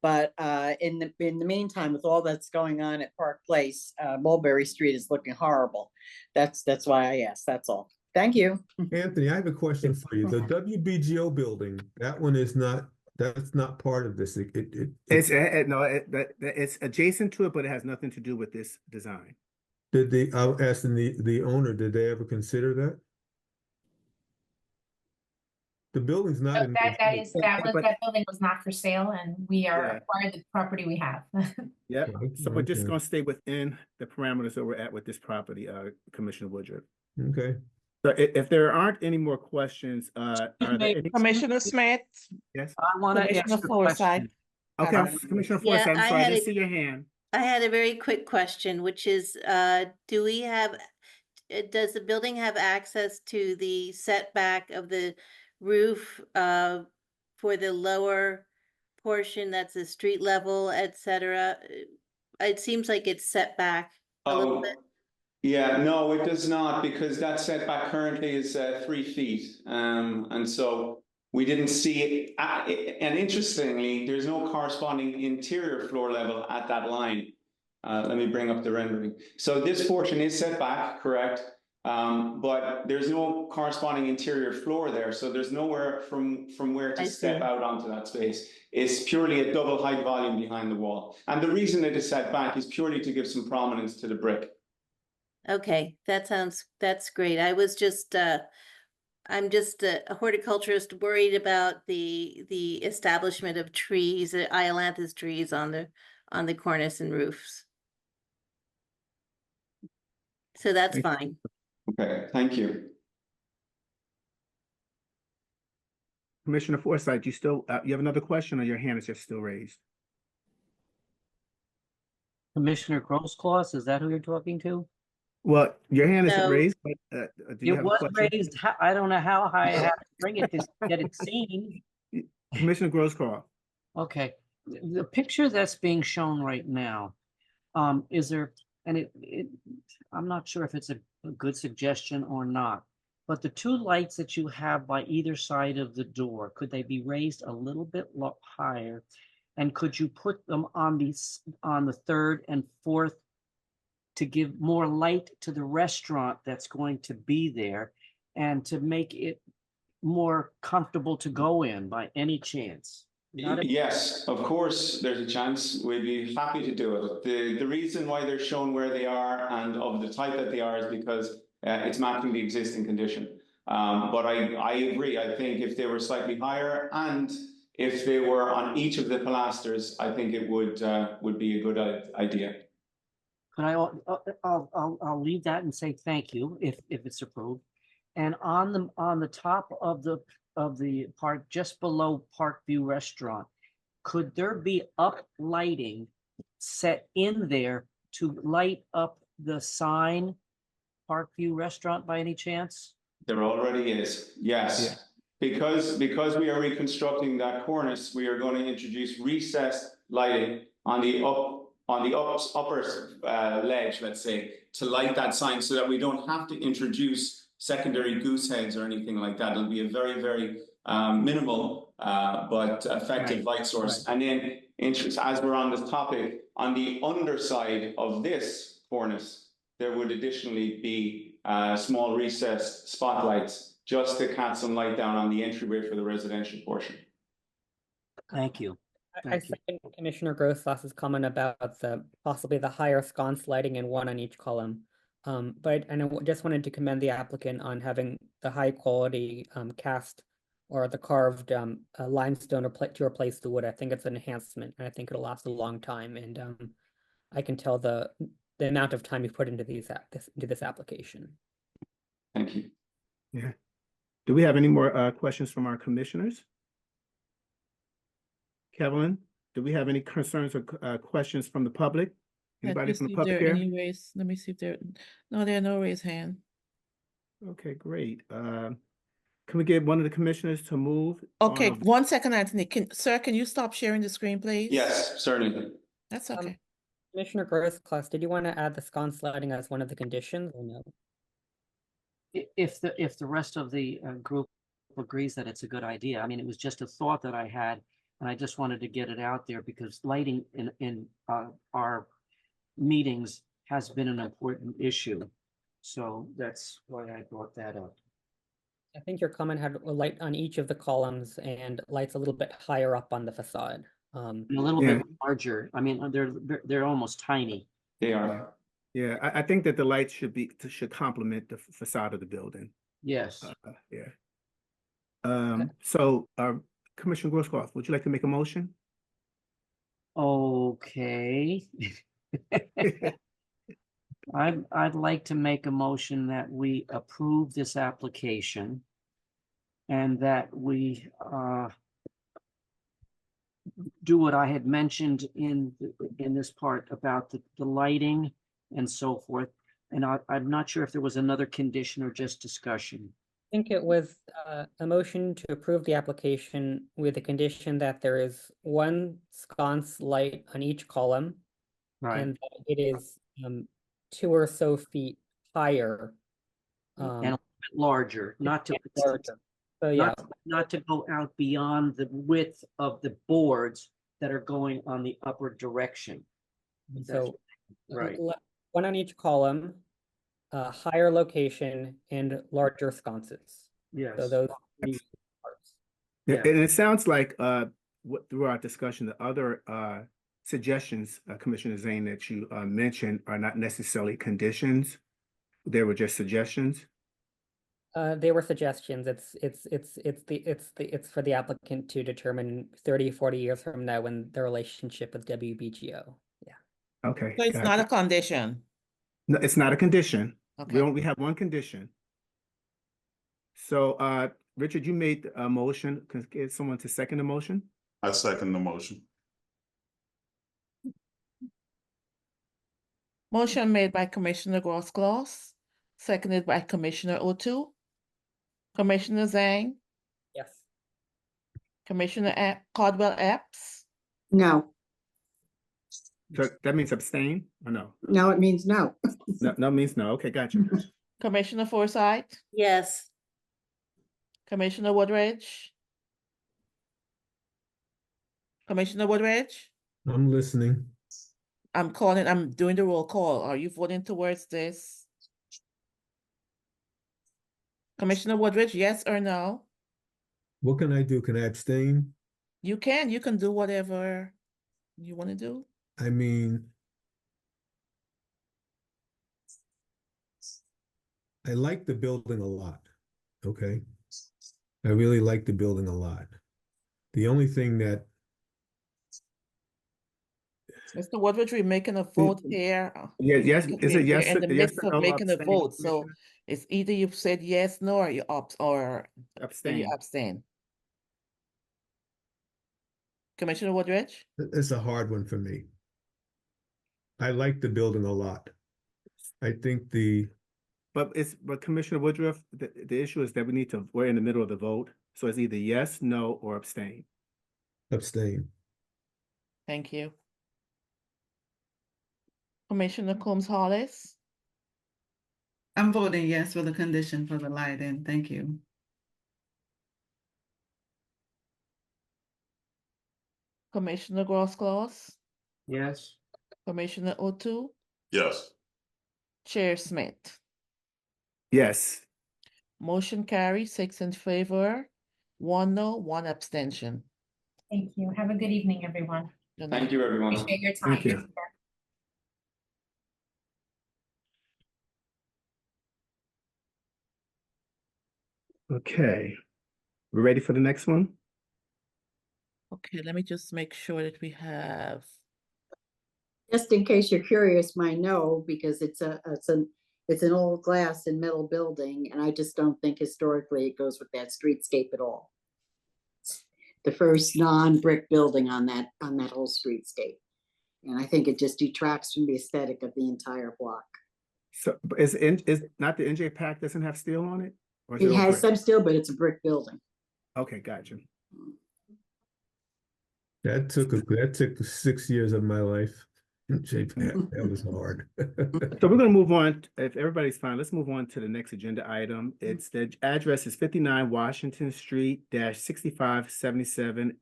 but in the meantime, with all that's going on at Park Place, Mulberry Street is looking horrible. That's why I asked. That's all. Thank you. Anthony, I have a question for you. The WBGO building, that one is not, that's not part of this. It's it's adjacent to it, but it has nothing to do with this design. I was asking the owner, did they ever consider that? The building's not in. That building was not for sale, and we are Yeah. acquired the property we have. Yep. So we're just Okay. going to stay within the parameters that we're at with this property, Commissioner Woodruff. Okay. So if there aren't any more questions, are there any? Commissioner Smith, Yes. I want to Commissioner ask a Forsythe. question. Okay, Commissioner Yeah, Forsythe, I'm I sorry, I had didn't a- see your hand. I had a very quick question, which is, do we have, does the building have access to the setback of the roof for the lower portion that's the street level, et cetera? It seems like it's set back a little bit. Yeah, no, it does not, because that setback currently is 3 feet. And so we didn't see it. And interestingly, there's no corresponding interior floor level at that line. Let me bring up the rendering. So this portion is set back, correct? But there's no corresponding interior floor there. So there's nowhere from where I to step see. out onto that space. It's purely a double height volume behind the wall. And the reason it is set back is purely to give some prominence to the brick. Okay, that's great. I was just, I'm just a horticulturist worried about the establishment of trees, ailanthus trees on the cornice and roofs. So that's Thank you. fine. Okay, thank you. Commissioner Forsythe, you still, you have another question, or your hand is just still raised? Commissioner Grosclaws, is that who you're talking to? Well, your hand is No. raised, but do you It have a was question? raised, I don't know how high I have to bring it to get it seen. Commissioner Grosclaw. Okay, the picture that's being shown right now, is there, and I'm not sure if it's a good suggestion or not, but the two lights that you have by either side of the door, could they be raised a little bit higher? And could you put them on the third and fourth to give more light to the restaurant that's going to be there, and to make it more comfortable to go in by any chance? Not if- Yes, of course, there's a chance. We'd be happy to do it. The reason why they're shown where they are and of the type that they are is because it's matching the existing condition. But I agree. I think if they were slightly higher and if they were on each of the pilasters, I think it would be a good idea. Could I'll leave that and say thank you if it's approved. And on the top of the park, just below Parkview Restaurant, could there be up lighting set in there to light up the sign Parkview Restaurant by any chance? There already is, yes. Yeah. Because we are reconstructing that cornice, we are going to introduce recessed lighting on the upper ledge, let's say, to light that sign so that we don't have to introduce secondary goose heads or anything like that. It'll be a very, very minimal but effective light source. right. And then, as we're on this topic, on the underside of this cornice, there would additionally be small recessed spotlights just to cast some light down on the entryway for the residential portion. Thank you. I Thank you. second Commissioner Grossloss's comment about possibly the higher sconce lighting and one on each column. But I just wanted to commend the applicant on having the high quality cast or the carved limestone to replace the wood. I think it's an enhancement, and I think it'll last a long time. And I can tell the amount of time you put into this application. Thank you. Yeah. Do we have any more questions from our commissioners? Kevin, do we have any concerns or questions from the public? Anybody from the public here? Let me see if there are no raised hand. Okay, great. Can we get one of the commissioners to move? Okay, on- 1 second, Anthony. Sir, can you stop sharing the screen, please? Yes, certainly. That's okay. Commissioner Grossclass, did you want to add the sconce lighting as one of the conditions or no? If the rest of the group agrees that it's a good idea. I mean, it was just a thought that I had, and I just wanted to get it out there because lighting in our meetings has been an important issue. So that's why I brought that up. I think your comment had a light on each of the columns and lights a little bit higher up on the facade. And a little Yeah. bit larger. I mean, they're almost tiny. They are. Yeah, I think that the lights should complement the facade of the building. Yes. Yeah. So, Commissioner Grossclass, would you like to make a motion? Okay. I'd like to make a motion that we approve this application and that we do what I had mentioned in this part about the lighting and so forth. And I'm not sure if there was another condition or just discussion. I think it was a motion to approve the application with the condition that there is one sconce light on each column. Right. And that it is 2 or so feet higher. And a little bit larger, not to larger. So yeah, not to go out beyond the width of the boards that are going on the upward direction. so Right. one on each column, higher location and larger sconces. Yes. So those 3 parts. Yeah, Yeah. and it sounds like through our discussion, the other suggestions, Commissioner Zane, that you mentioned are not necessarily conditions. They were just suggestions. They were suggestions. It's for the applicant to determine 30, 40 years from now when the relationship with WBGO. Yeah. Okay. So it's gotcha. not a condition. No, it's not a condition. Okay. We have one condition. So, Richard, you made a motion. Can I get someone to second the motion? I second the motion. Motion made by Commissioner Grossclass, seconded by Commissioner O'Toole. Commissioner Zhang, Yes. Commissioner Caldwell Epps, No, So that means abstain or no? no, it means no. No means no. Okay, gotcha. Commissioner Forsyth, Yes, Commissioner Woodridge. Commissioner Woodridge, I'm listening. I'm doing the roll call. Are you voting towards this? Commissioner Woodridge, yes or no? What can I do? Can I abstain? You can do whatever you want to do. I mean, I like the building a lot, okay? I really like the building a lot. The only thing that, Mr. Woodridge, we're making a vote here. Yeah, yes, is it We're yes, in the yes midst or of no making a abstain, vote, so Commissioner? it's either you've said yes, no, or you you Abstain. abstain. Commissioner Woodridge? it's a hard one for me. I like the building a lot. I think But Commissioner Woodruff, the issue is that we're in the middle of the vote, so it's either yes, no, or abstain. abstain. Thank you. Commissioner Combs Hollis? I'm voting yes with a condition for the lighting. Thank you. Commissioner Grosskloss? Yes. Commissioner O'Toole? Yes. Chair Smith? Yes. Motion carries 6 in favor, 1 no, 1 abstention. Thank you. Have a good evening, everyone. Good Thank night. you, everyone. Appreciate your time. Thank you. Okay. We're ready for the next one? Okay, let me just make sure that we have. Just in case you're curious, my no, because it's an old glass and metal building, and I just don't think historically it goes with that streetscape at all. It's the first non-brick building on that whole streetscape. And I think it just detracts from the aesthetic of the entire block. So is not the NJ Pack doesn't have steel on it? Or is It all has brick? some steel, but it's a brick building. Okay, gotcha. That took 6 years of my life. JPAC, that was hard. So we're gonna move on, if everybody's fine, let's move on to the next agenda item. It's the address is 59 Washington Street dash 6577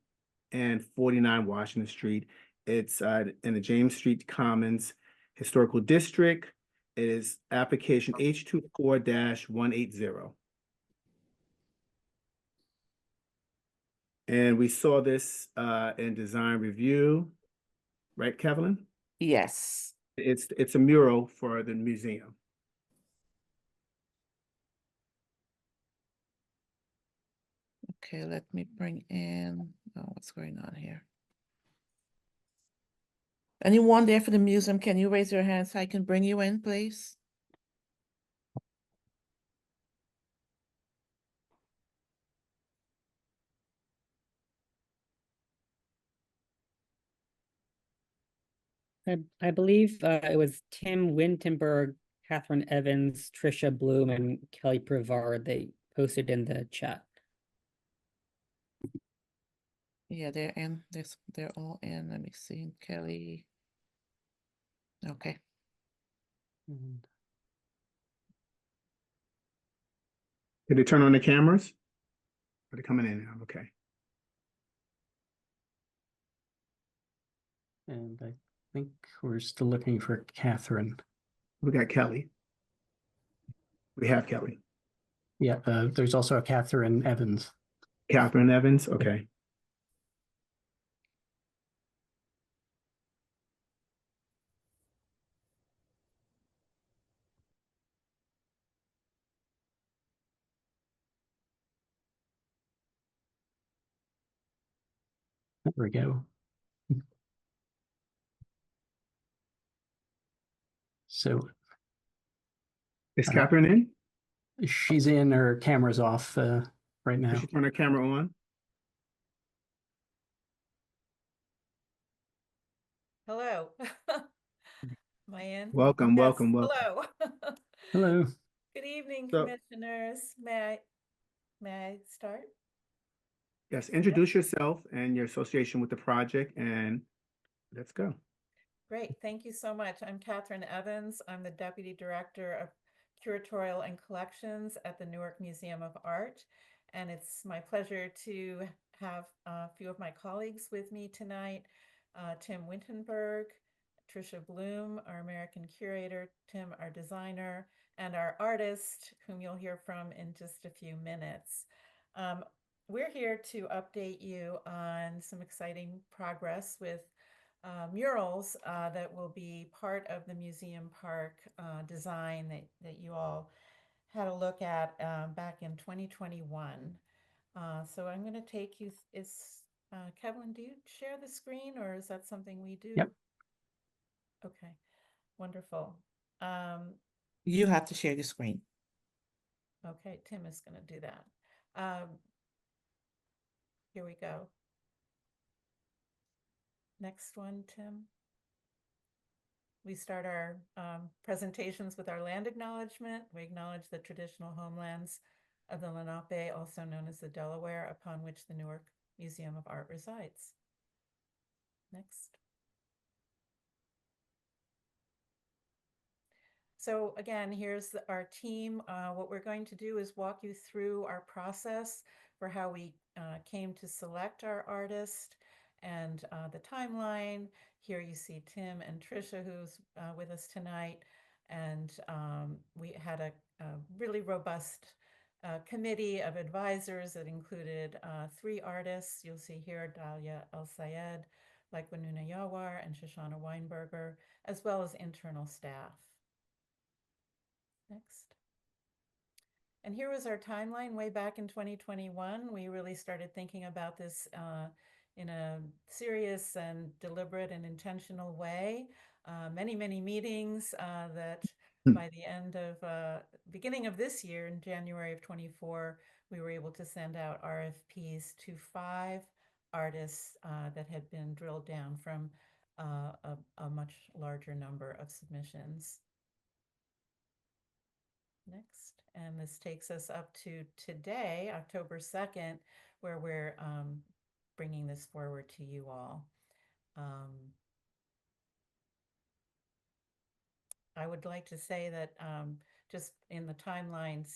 and 49 Washington Street. It's in the James Street Commons Historical District. It is application H24-180. And we saw this in design review, right, Kevin? Yes. It's a mural for the museum. Okay, let me bring in, oh, what's going on here? Anyone there for the museum, can you raise your hand so I can bring you in, please? I believe it was Tim Wintenberg, Catherine Evans, Trisha Bloom, and Kelly Privard. They posted in the chat. Yeah, they're in, they're all in, let me see, Kelly. Okay, And Did they turn on the cameras? Are they coming in now? Okay. I think we're still looking for Catherine. We got Kelly. We have Kelly. Yeah, there's also a Catherine Evans. Catherine Evans, okay. There we go. So Is Catherine in? she's in, her camera's off right Did now. she turn her camera on? Hello. Am I in? Welcome, Yes, welcome, welcome. hello. Hello. Good evening, So- commissioners. May I start? Yes, introduce yourself and your association with the project and let's go. Great, thank you so much. I'm Catherine Evans. I'm the Deputy Director of Curatorial and Collections at the Newark Museum of Art. And it's my pleasure to have a few of my colleagues with me tonight. Tim Wintenberg, Trisha Bloom, our American curator, Tim, our designer, and our artist, whom you'll hear from in just a few minutes. we're here to update you on some exciting progress with murals that will be part of the museum park design that you all had a look at back in 2021. So I'm going to take you, Kevin, do you share the screen or is that something we do? Yep. Okay, wonderful. You have to share your screen. Okay, Tim is going to do that. Here we go. Next one, Tim. We start our presentations with our land acknowledgement. We acknowledge the traditional homelands of the Lenape, also known as the Delaware, upon which the Newark Museum of Art resides. Next. So again, here's our team. What we're going to do is walk you through our process for how we came to select our artist and the timeline. Here you see Tim and Trisha, who's with us tonight. And we had a really robust committee of advisors that included 3 artists. You'll see here Dalia El-Sayed, Laikwanuna Yawar, and Shoshana Weinberger, as well as internal staff. Next. And here was our timeline way back in 2021. We really started thinking about this in a serious and deliberate and intentional way. Many meetings that by the end of beginning of this year, in January of 24, we were able to send out RFPs to 5 artists that had been drilled down from a much larger number of submissions. Next, and this takes us up to today, October 2nd, where we're bringing this forward to you all. I would like to say that just in the timeline,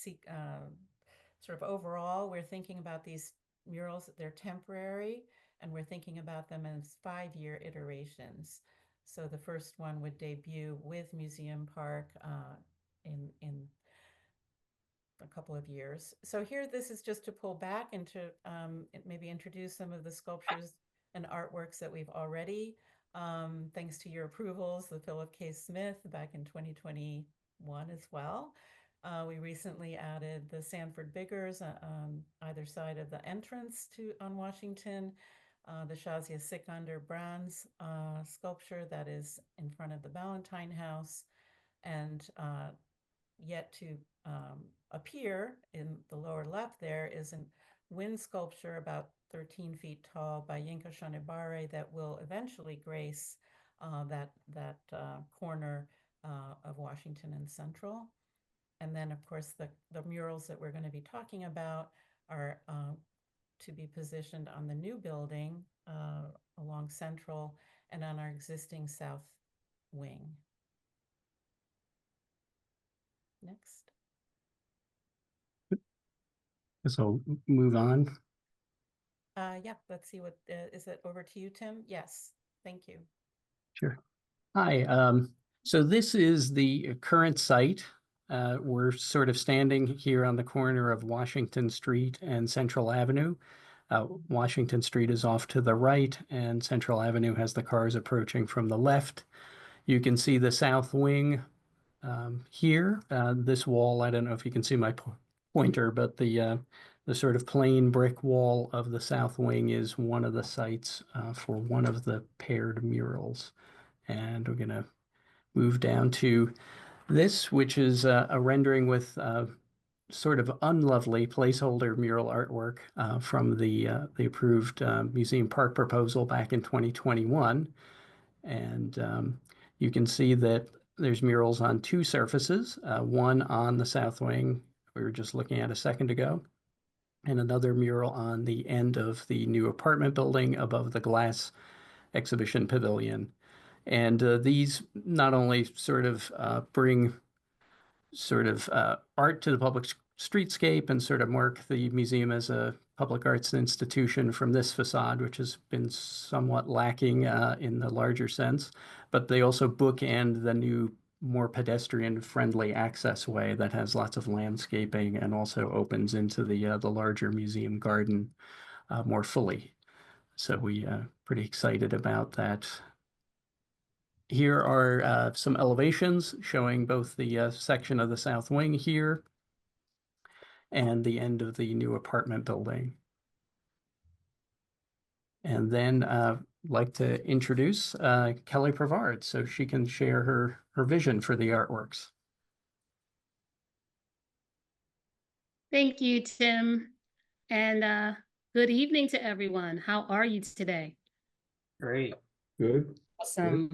sort of overall, we're thinking about these murals, they're temporary, and we're thinking about them as 5-year iterations. So the first one would debut with Museum Park in a couple of years. So here, this is just to pull back and to maybe introduce some of the sculptures and artworks that we've already, thanks to your approvals, the Philip K. Smith back in 2021 as well. We recently added the Sanford Biggers on either side of the entrance on Washington, the Shazia Sikander bronze sculpture that is in front of the Ballantyne House, and yet to appear in the lower left there is a wind sculpture about 13 feet tall by Yinka Shonibare that will eventually grace that corner of Washington and Central. And then, of course, the murals that we're going to be talking about are to be positioned on the new building along Central and on our existing south wing. Next. So move on. Yeah, let's see what, is it over to you, Tim? Yes, thank you. Sure. Hi, so this is the current site. We're sort of standing here on the corner of Washington Street and Central Avenue. Washington Street is off to the right and Central Avenue has the cars approaching from the left. You can see the south wing here. This wall, I don't know if you can see my pointer, but the sort of plain brick wall of the south wing is one of the sites for one of the paired murals. And we're going to move down to this, which is a rendering with sort of unlovely placeholder mural artwork from the approved Museum Park proposal back in 2021. And you can see that there's murals on 2 surfaces, one on the south wing we were just looking at a second ago, and another mural on the end of the new apartment building above the glass exhibition pavilion. And these not only sort of bring sort of art to the public streetscape and sort of mark the museum as a public arts institution from this facade, which has been somewhat lacking in the larger sense, but they also bookend the new more pedestrian-friendly access way that has lots of landscaping and also opens into the larger museum garden more fully. So we pretty excited about that. Here are some elevations showing both the section of the south wing here and the end of the new apartment building. And then like to introduce Kelly Prevard so she can share her vision for the artworks. Thank you, Tim. And good evening to everyone. How are you today? Great. Good. Awesome.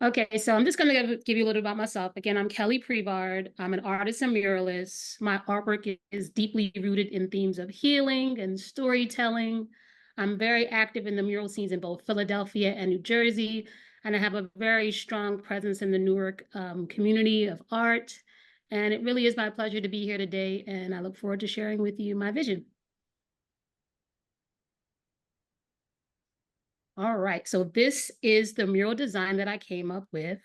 Okay, so I'm just going to give you a little about myself. Again, I'm Kelly Prevard. I'm an artist and muralist. My artwork is deeply rooted in themes of healing and storytelling. I'm very active in the mural scenes in both Philadelphia and New Jersey, and I have a very strong presence in the Newark community of art. And it really is my pleasure to be here today, and I look forward to sharing with you my vision. All right, so this is the mural design that I came up with.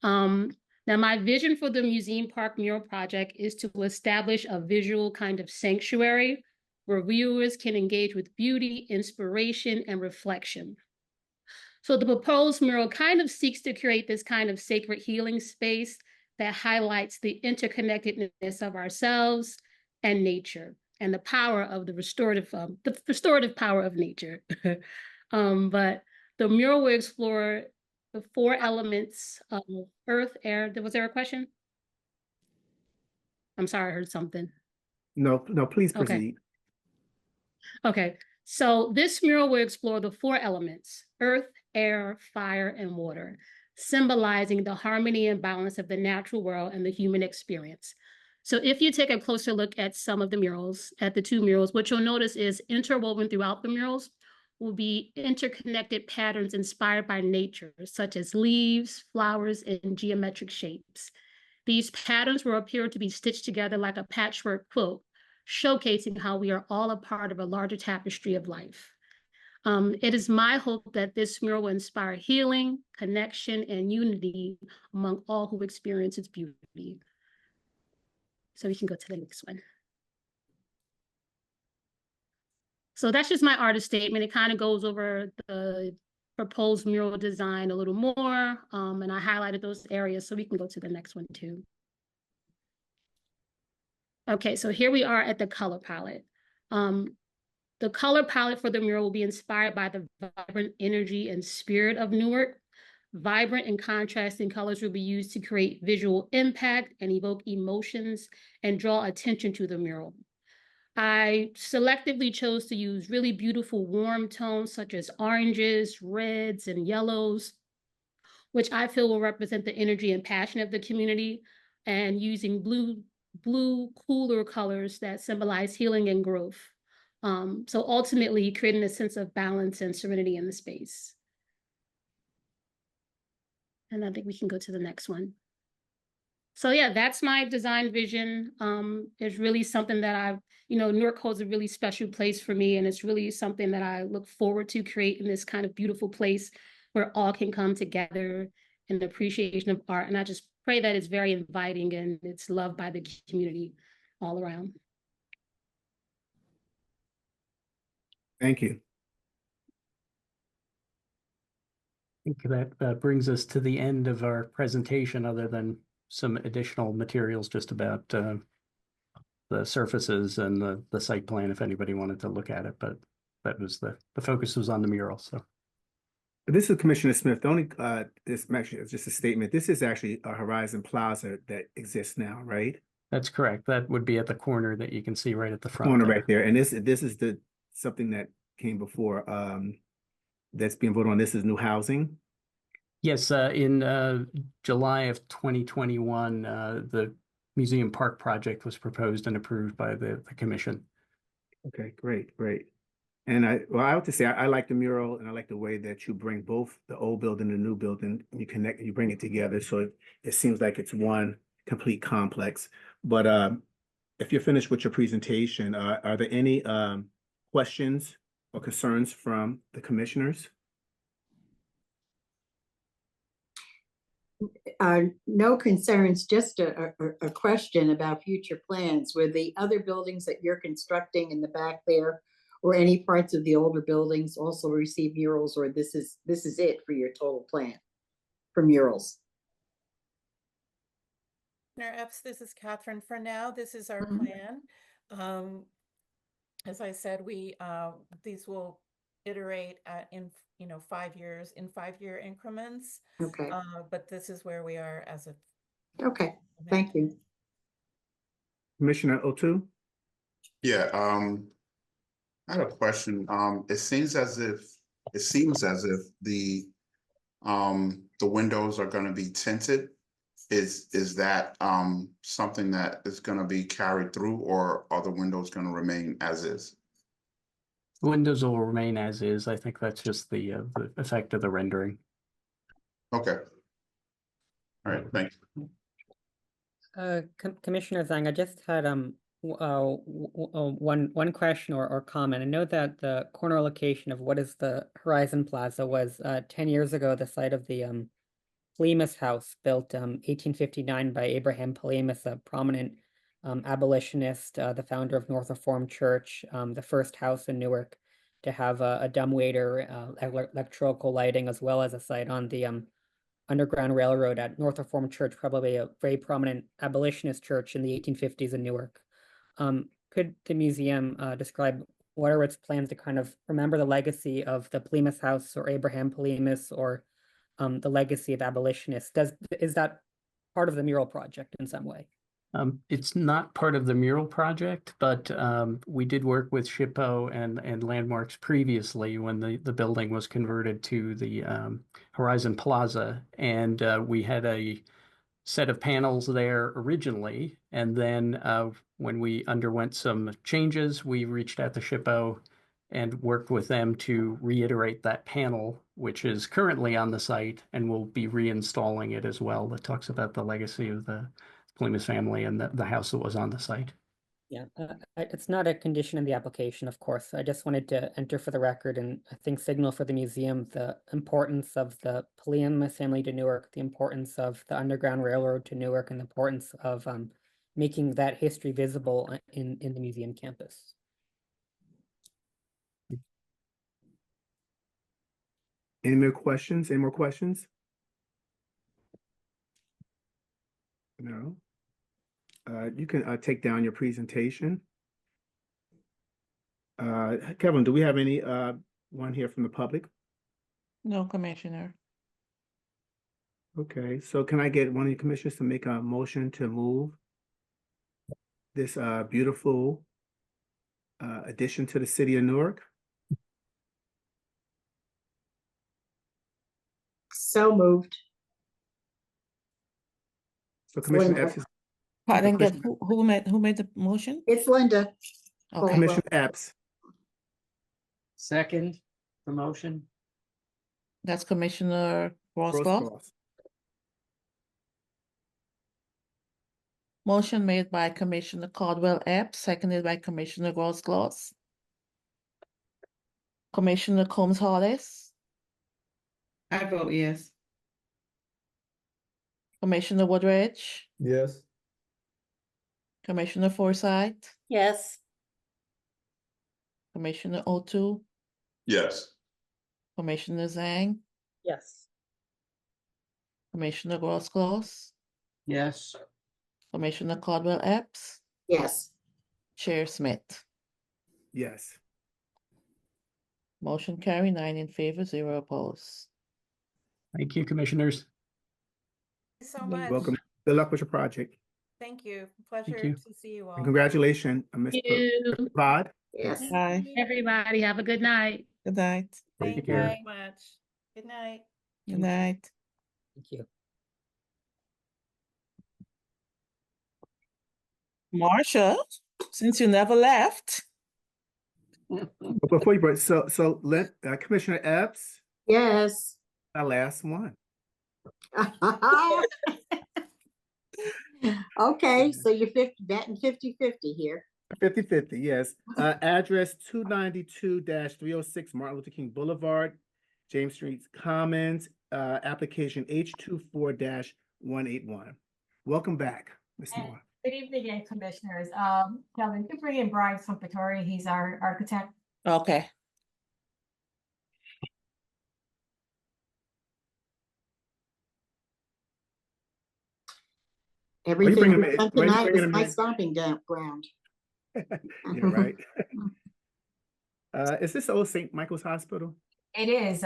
Now, my vision for the Museum Park mural project is to establish a visual kind of sanctuary where viewers can engage with beauty, inspiration, and reflection. So the proposed mural kind of seeks to create this kind of sacred healing space that highlights the interconnectedness of ourselves and nature and the power of the restorative power of nature. But the mural will explore the 4 elements of earth, air. Was there a question? I'm sorry, I heard something. No, please Okay. proceed. Okay, so this mural will explore the 4 elements, earth, air, fire, and water, symbolizing the harmony and balance of the natural world and the human experience. So if you take a closer look at some of the murals, at the 2 murals, what you'll notice is interwoven throughout the murals will be interconnected patterns inspired by nature, such as leaves, flowers, and geometric shapes. These patterns will appear to be stitched together like a patchwork quilt, showcasing how we are all a part of a larger tapestry of life. It is my hope that this mural will inspire healing, connection, and unity among all who experience its beauty. So we can go to the next one. So that's just my artist statement. It kind of goes over the proposed mural design a little more, and I highlighted those areas, so we can go to the next one too. Okay, so here we are at the color palette. The color palette for the mural will be inspired by the vibrant energy and spirit of Newark. Vibrant and contrasting colors will be used to create visual impact and evoke emotions and draw attention to the mural. I selectively chose to use really beautiful warm tones such as oranges, reds, and yellows, which I feel will represent the energy and passion of the community, and using blue cooler colors that symbolize healing and growth. So ultimately creating a sense of balance and serenity in the space. And I think we can go to the next one. So yeah, that's my design vision. It's really something that Newark holds a really special place for me, and it's really something that I look forward to creating this kind of beautiful place where all can come together in the appreciation of art. And I just pray that it's very inviting and it's loved by the community all around. Thank you. I think that brings us to the end of our presentation, other than some additional materials just about the surfaces and the site plan if anybody wanted to look at it, but that was the focus was on the mural. So This is Commissioner Smith. The only this actually is just a statement. This is actually a Horizon Plaza that exists now, right? that's correct. That would be at the corner that you can see right at the front. Corner right there. And this is something that came before that's being voted on. This is new housing. Yes, in July of 2021, the Museum Park project was proposed and approved by the commission. Okay, great. And I have to say, I like the mural, and I like the way that you bring both the old building and the new building, and you bring it together. So it seems like it's one complete complex. But if you're finished with your presentation, are there any questions or concerns from the commissioners? No concerns, just a question about future plans. Were the other buildings that you're constructing in the back there, or any parts of the older buildings also receive murals, or this is it for your total plan for murals? Commissioner Epps, this is Catherine. For now, this is our Mhm. plan. As I said, these will iterate in 5 years, in 5-year increments. Okay, But this is where we are as of. okay, thank you. Commissioner O'Toole? Yeah, I have a question. It seems as if the windows are gonna be tinted. Is that something that is gonna be carried through, or are the windows gonna remain as is? Windows will remain as is. I think that's just the effect of the rendering. Okay. All right, thanks. Commissioner Zhang, I just had one question or comment. I know that the corner location of what is the Horizon Plaza was 10 years ago the site of the Palamas House, built 1859 by Abraham Palamas, a prominent abolitionist, the founder of North Reformed Church, the first house in Newark to have a dumbwaiter, electrical lighting, as well as a site on the Underground Railroad at North Reformed Church, probably a very prominent abolitionist church in the 1850s in Newark. Could the museum describe what are its plans to kind of remember the legacy of the Palamas House or Abraham Palamas, or the legacy of abolitionists? Is that part of the mural project in some way? It's not part of the mural project, but we did work with SHPO and Landmarks previously when the building was converted to the Horizon Plaza, and we had a set of panels there originally, and then when we underwent some changes, we reached out to SHPO and worked with them to reiterate that panel, which is currently on the site, and we'll be reinstalling it as well. That talks about the legacy of the Palamas family and the house that was on the site. Yeah, it's not a condition in the application, of course. I just wanted to enter for the record and I think signal for the museum the importance of the Palamas family to Newark, the importance of the Underground Railroad to Newark, and the importance of making that history visible in the museum campus. Any more questions? Any more questions? No. You can take down your presentation. Kevin, do we have any one here from the public? No, Commissioner. Okay, so can I get one of the commissioners to make a motion to move this beautiful addition to the city of Newark? So moved. So Commissioner Linda. Epps, I didn't get Commissioner- who made the motion? It's Linda. Okay. Commissioner Epps, Second, promotion. That's Commissioner Roscoe. Rosecross. Motion made by Commissioner Caldwell Epps, seconded by Commissioner Roscoe. Commissioner Combs Hollis, I vote yes. Commissioner Woodridge, Yes. Commissioner Forsythe, Yes. Commissioner O'Toole, Yes. Commissioner Zhang, Yes. Commissioner Roscoe, Yes. Commissioner Caldwell Epps, Yes. Chair Smith. Yes. Motion carry 9 in favor, 0 opposed. Thank you, commissioners. Thank you so much. Welcome. Good luck with your project. Thank you. Pleasure you. to see you all. And congratulations, Mr. You, Pod. Yes. Bye. everybody, have a good night. Good night. Thank you care. very much. Good night. Good night. Thank you. Marcia, since you never left. But before you break, so let Commissioner Epps, Yes. our last one. Okay, so you're batting 50-50 here. 50-50, yes. Address 292-306 Martin Luther King Boulevard, James Street Commons, application H24-1 181. Welcome back, Ms. And Moore. Good evening again, commissioners. Kelvin, you bring in Brian Sumpatore, he's our architect. Okay. Everything bringing we him in? done Why you tonight bringing was him my in? stomping ground. Yeah, right. Is this old St. Michael's Hospital? It is,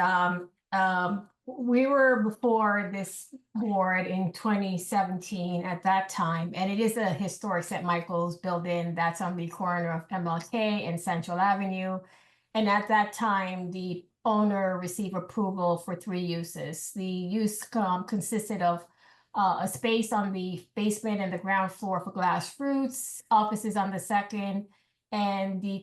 we were before this board in 2017 at that time, and it is a historic St. Michael's building that's on the corner of MLK and Central Avenue. And at that time, the owner received approval for 3 uses. The use consisted of a space on the basement and the ground floor for glass roots, offices on the second, and the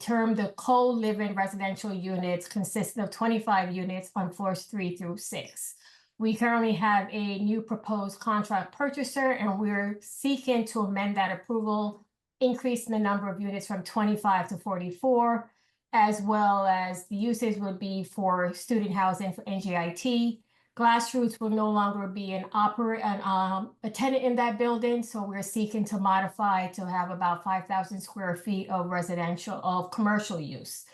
co-living residential units consist of 25 units on floors 3 through 6. We currently have a new proposed contract purchaser, and we're seeking to amend that approval, increasing the number of units from 25 to 44, as well as the uses would be for student housing for NJIT. Glassroots will no longer be a tenant in that building, so we're seeking to modify to have about 5,000 square feet of commercial use.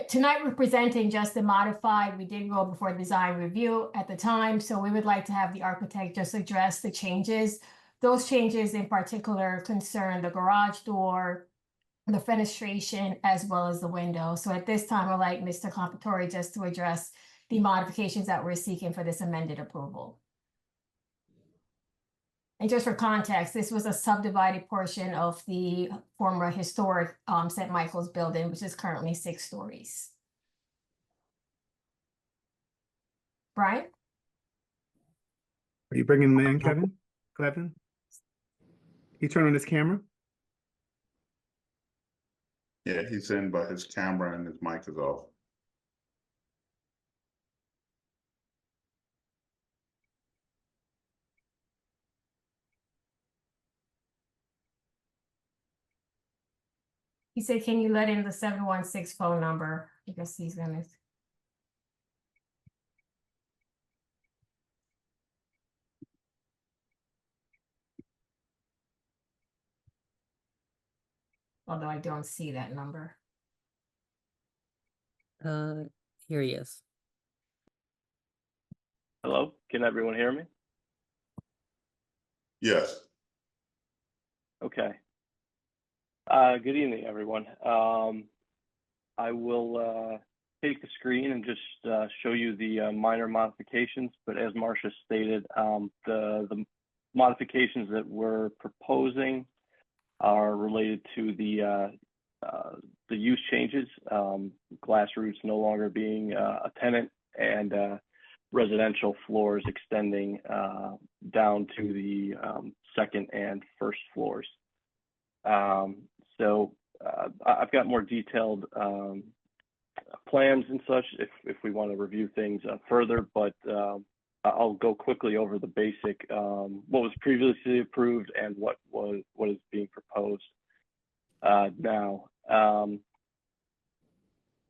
Tonight, we're presenting just the modified. We did go before design review at the time, so we would like to have the architect just address the changes. Those changes in particular concern the garage door, the fenestration, as well as the window. So at this time, I'd like Mr. Compatore just to address the modifications that we're seeking for this amended approval. And just for context, this was a subdivided portion of the former historic St. Michael's building, which is currently 6 stories. Brian? Are you bringing him in, Kevin? Clevin? He turned on his camera? Yeah, he's in, but his camera and his mic is off. He said, can you let in the 716 phone number? I guess he's gonna. Although I don't see that number. Here he is. Hello, can everyone hear me? Yes. Okay. Good evening, everyone. I will take the screen and just show you the minor modifications, but as Marcia stated, the modifications that we're proposing are related to the use changes, glass roots no longer being a tenant, and residential floors extending down to the second and first floors. So I've got more detailed plans and such if we want to review things further, but I'll go quickly over the basic, what was previously approved and what is being proposed now.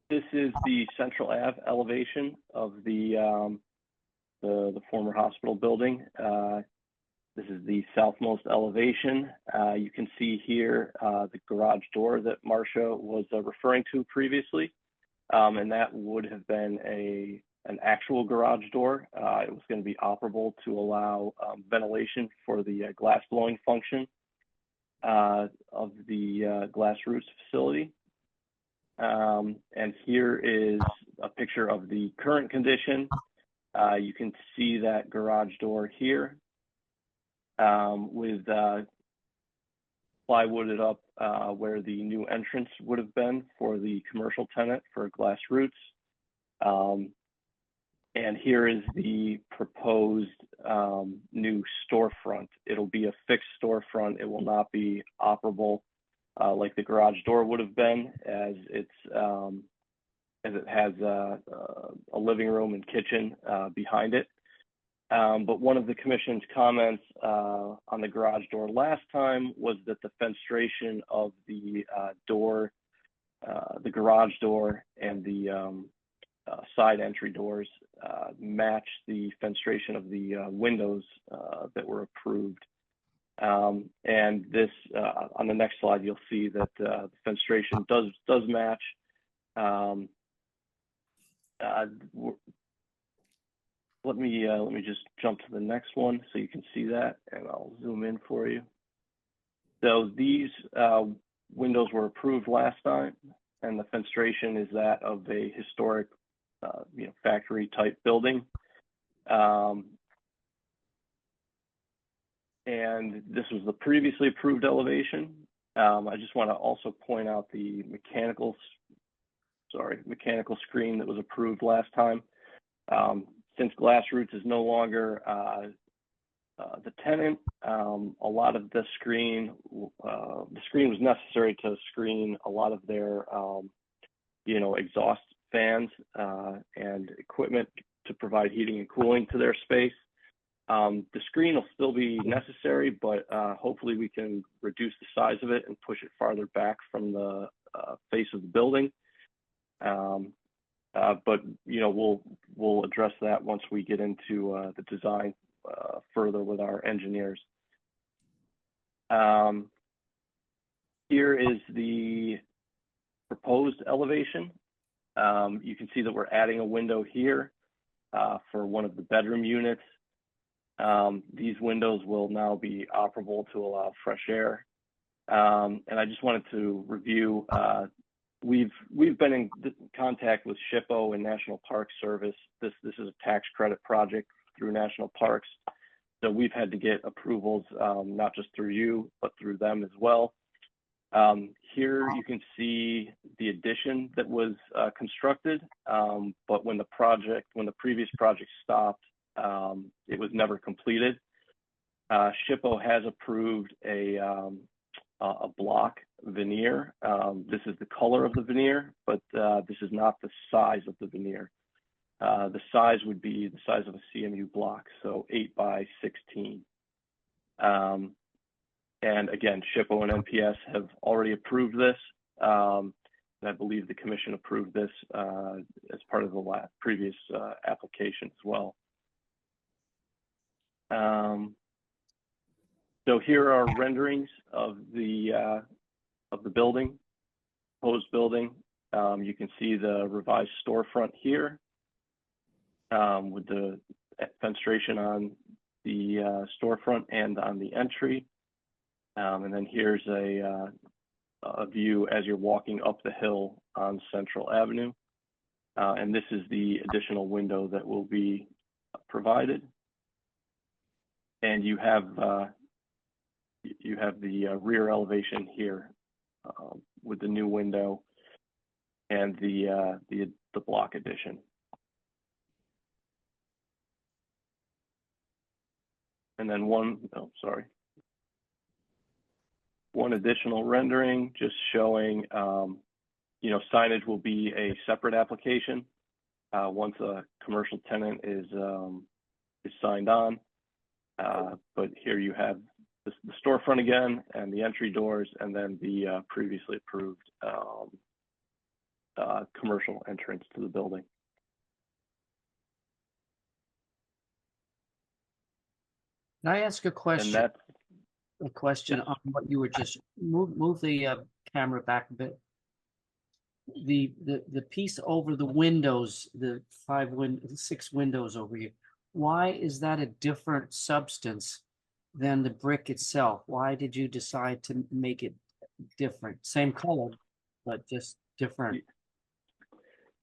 This is the Central Ave elevation of the former hospital building. This is the southmost elevation. You can see here the garage door that Marcia was referring to previously, and that would have been an actual garage door. It was going to be operable to allow ventilation for the glass blowing function of the glass roots facility. And here is a picture of the current condition. You can see that garage door here with plywooded up where the new entrance would have been for the commercial tenant for glass roots. And here is the proposed new storefront. It'll be a fixed storefront. It will not be operable like the garage door would have been, as it has a living room and kitchen behind it. But one of the commission's comments on the garage door last time was that the fenestration of the door, the garage door, and the side entry doors match the fenestration of the windows that were approved. And this, on the next slide, you'll see that the fenestration does match. Let me just jump to the next one so you can see that, and I'll zoom in for you. So these windows were approved last time, and the fenestration is that of a historic, factory type building. And this was the previously approved elevation. I just want to also point out the mechanical screen that was approved last time. Since Glassroots is no longer the tenant, a lot of the screen was necessary to screen a lot of their, exhaust fans and equipment to provide heating and cooling to their space. The screen will still be necessary, but hopefully we can reduce the size of it and push it farther back from the face of the building. But we'll address that once we get into the design further with our engineers. Here is the proposed elevation. You can see that we're adding a window here for one of the bedroom units. These windows will now be operable to allow fresh air. And I just wanted to review, we've been in contact with SHPO and National Park Service. This is a tax credit project through National Parks. So we've had to get approvals, not just through you, but through them as well. Here you can see the addition that was constructed, but when the previous project stopped, it was never completed. SHPO has approved a block veneer. This is the color of the veneer, but this is not the size of the veneer. The size would be the size of a CMU block, so 8 by 16. And again, SHPO and NPS have already approved this. And I believe the commission approved this as part of the previous application as well. So here are renderings of the building, proposed building. You can see the revised storefront here with the fenestration on the storefront and on the entry. And then here's a view as you're walking up the hill on Central Avenue. And this is the additional window that will be provided. And you have the rear elevation here with the new window and the block addition. And then one additional rendering just showing, signage will be a separate application once a commercial tenant is signed on. But here you have the storefront again and the entry doors, and then the previously approved commercial entrance to the building. Can I ask a question? And that's a question on what you were just move the camera back a bit. The piece over the windows, the 6 windows over here. Why is that a different substance than the brick itself? Why did you decide to make it different? Same color, but just different.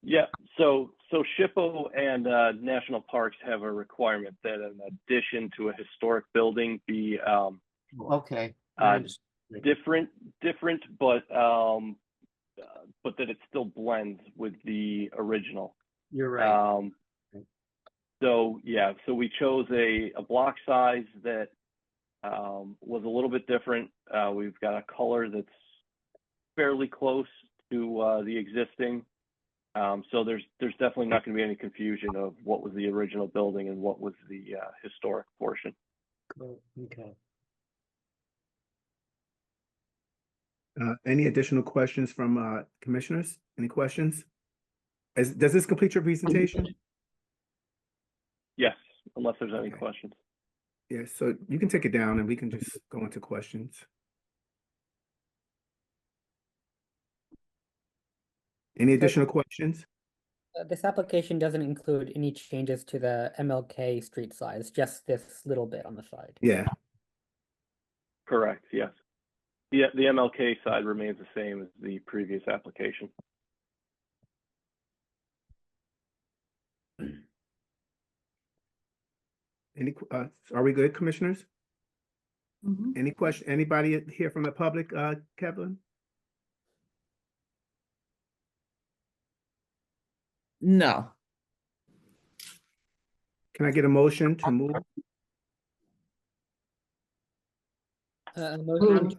Yeah, so SHPO and National Parks have a requirement that an addition to a historic building be okay. different, but that it still blends with the original. You're right. So yeah, so we chose a block size that was a little bit different. We've got a color that's fairly close to the existing. So there's definitely not going to be any confusion of what was the original building and what was the historic portion. Cool. Okay. Any additional questions from commissioners? Any questions? Does this complete your presentation? Yes, unless there's any Okay. questions. Yeah, so you can take it down and we can just go into questions. Any additional questions? This application doesn't include any changes to the MLK street size, just this little bit on the side. Yeah, Correct, yes. The MLK side remains the same as the previous application. Are we good, commissioners? Mhm. Any question, anybody here from the public, Kevin? No. Can I get a motion to move? A motion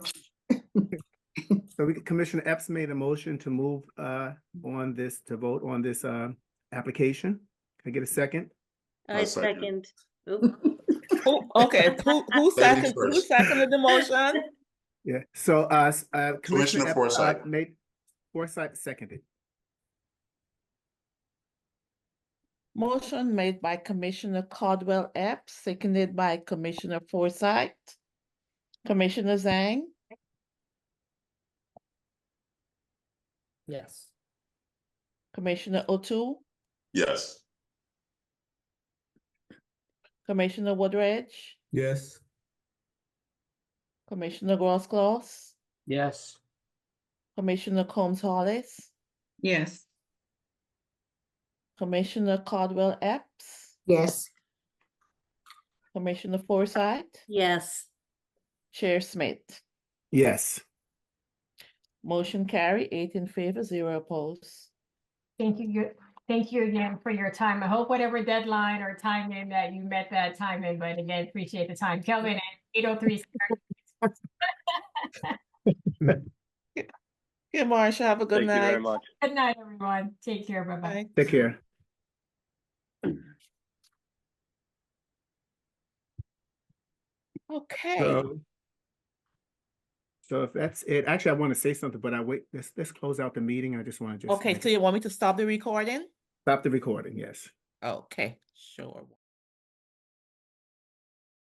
So Commissioner Epps made a motion to move on this, to vote on this application. Can I get a second? I I'll second. second. Oop. Okay, who Ladies who first. seconded the motion? Yeah, so Commissioner Commissioner Epps Forsythe. made, Forsythe seconded. Motion made by Commissioner Caldwell Epps, seconded by Commissioner Forsythe. Commissioner Zhang, Yes. Commissioner O'Toole, Yes. Commissioner Woodridge, Yes. Commissioner Grosclaws, Yes. Commissioner Combs Hollis, Yes. Commissioner Caldwell Epps, Yes. Commissioner Forsythe, Yes. Chair Smith. Yes. Motion carry, 8 in favor, 0 opposed. Thank you again for your time. I hope whatever deadline or time in that you met that time in, but again, appreciate the time. Kelvin at 8:03. Okay, Marcia, have a good Thank night. you very much. Good night, everyone. Take care. Bye-bye. Bye. Take care. Okay, So if that's it, actually, I want to say something, but let's close out the meeting. I just want to okay, so you want me to stop the recording? stop the recording, yes. Okay, sure.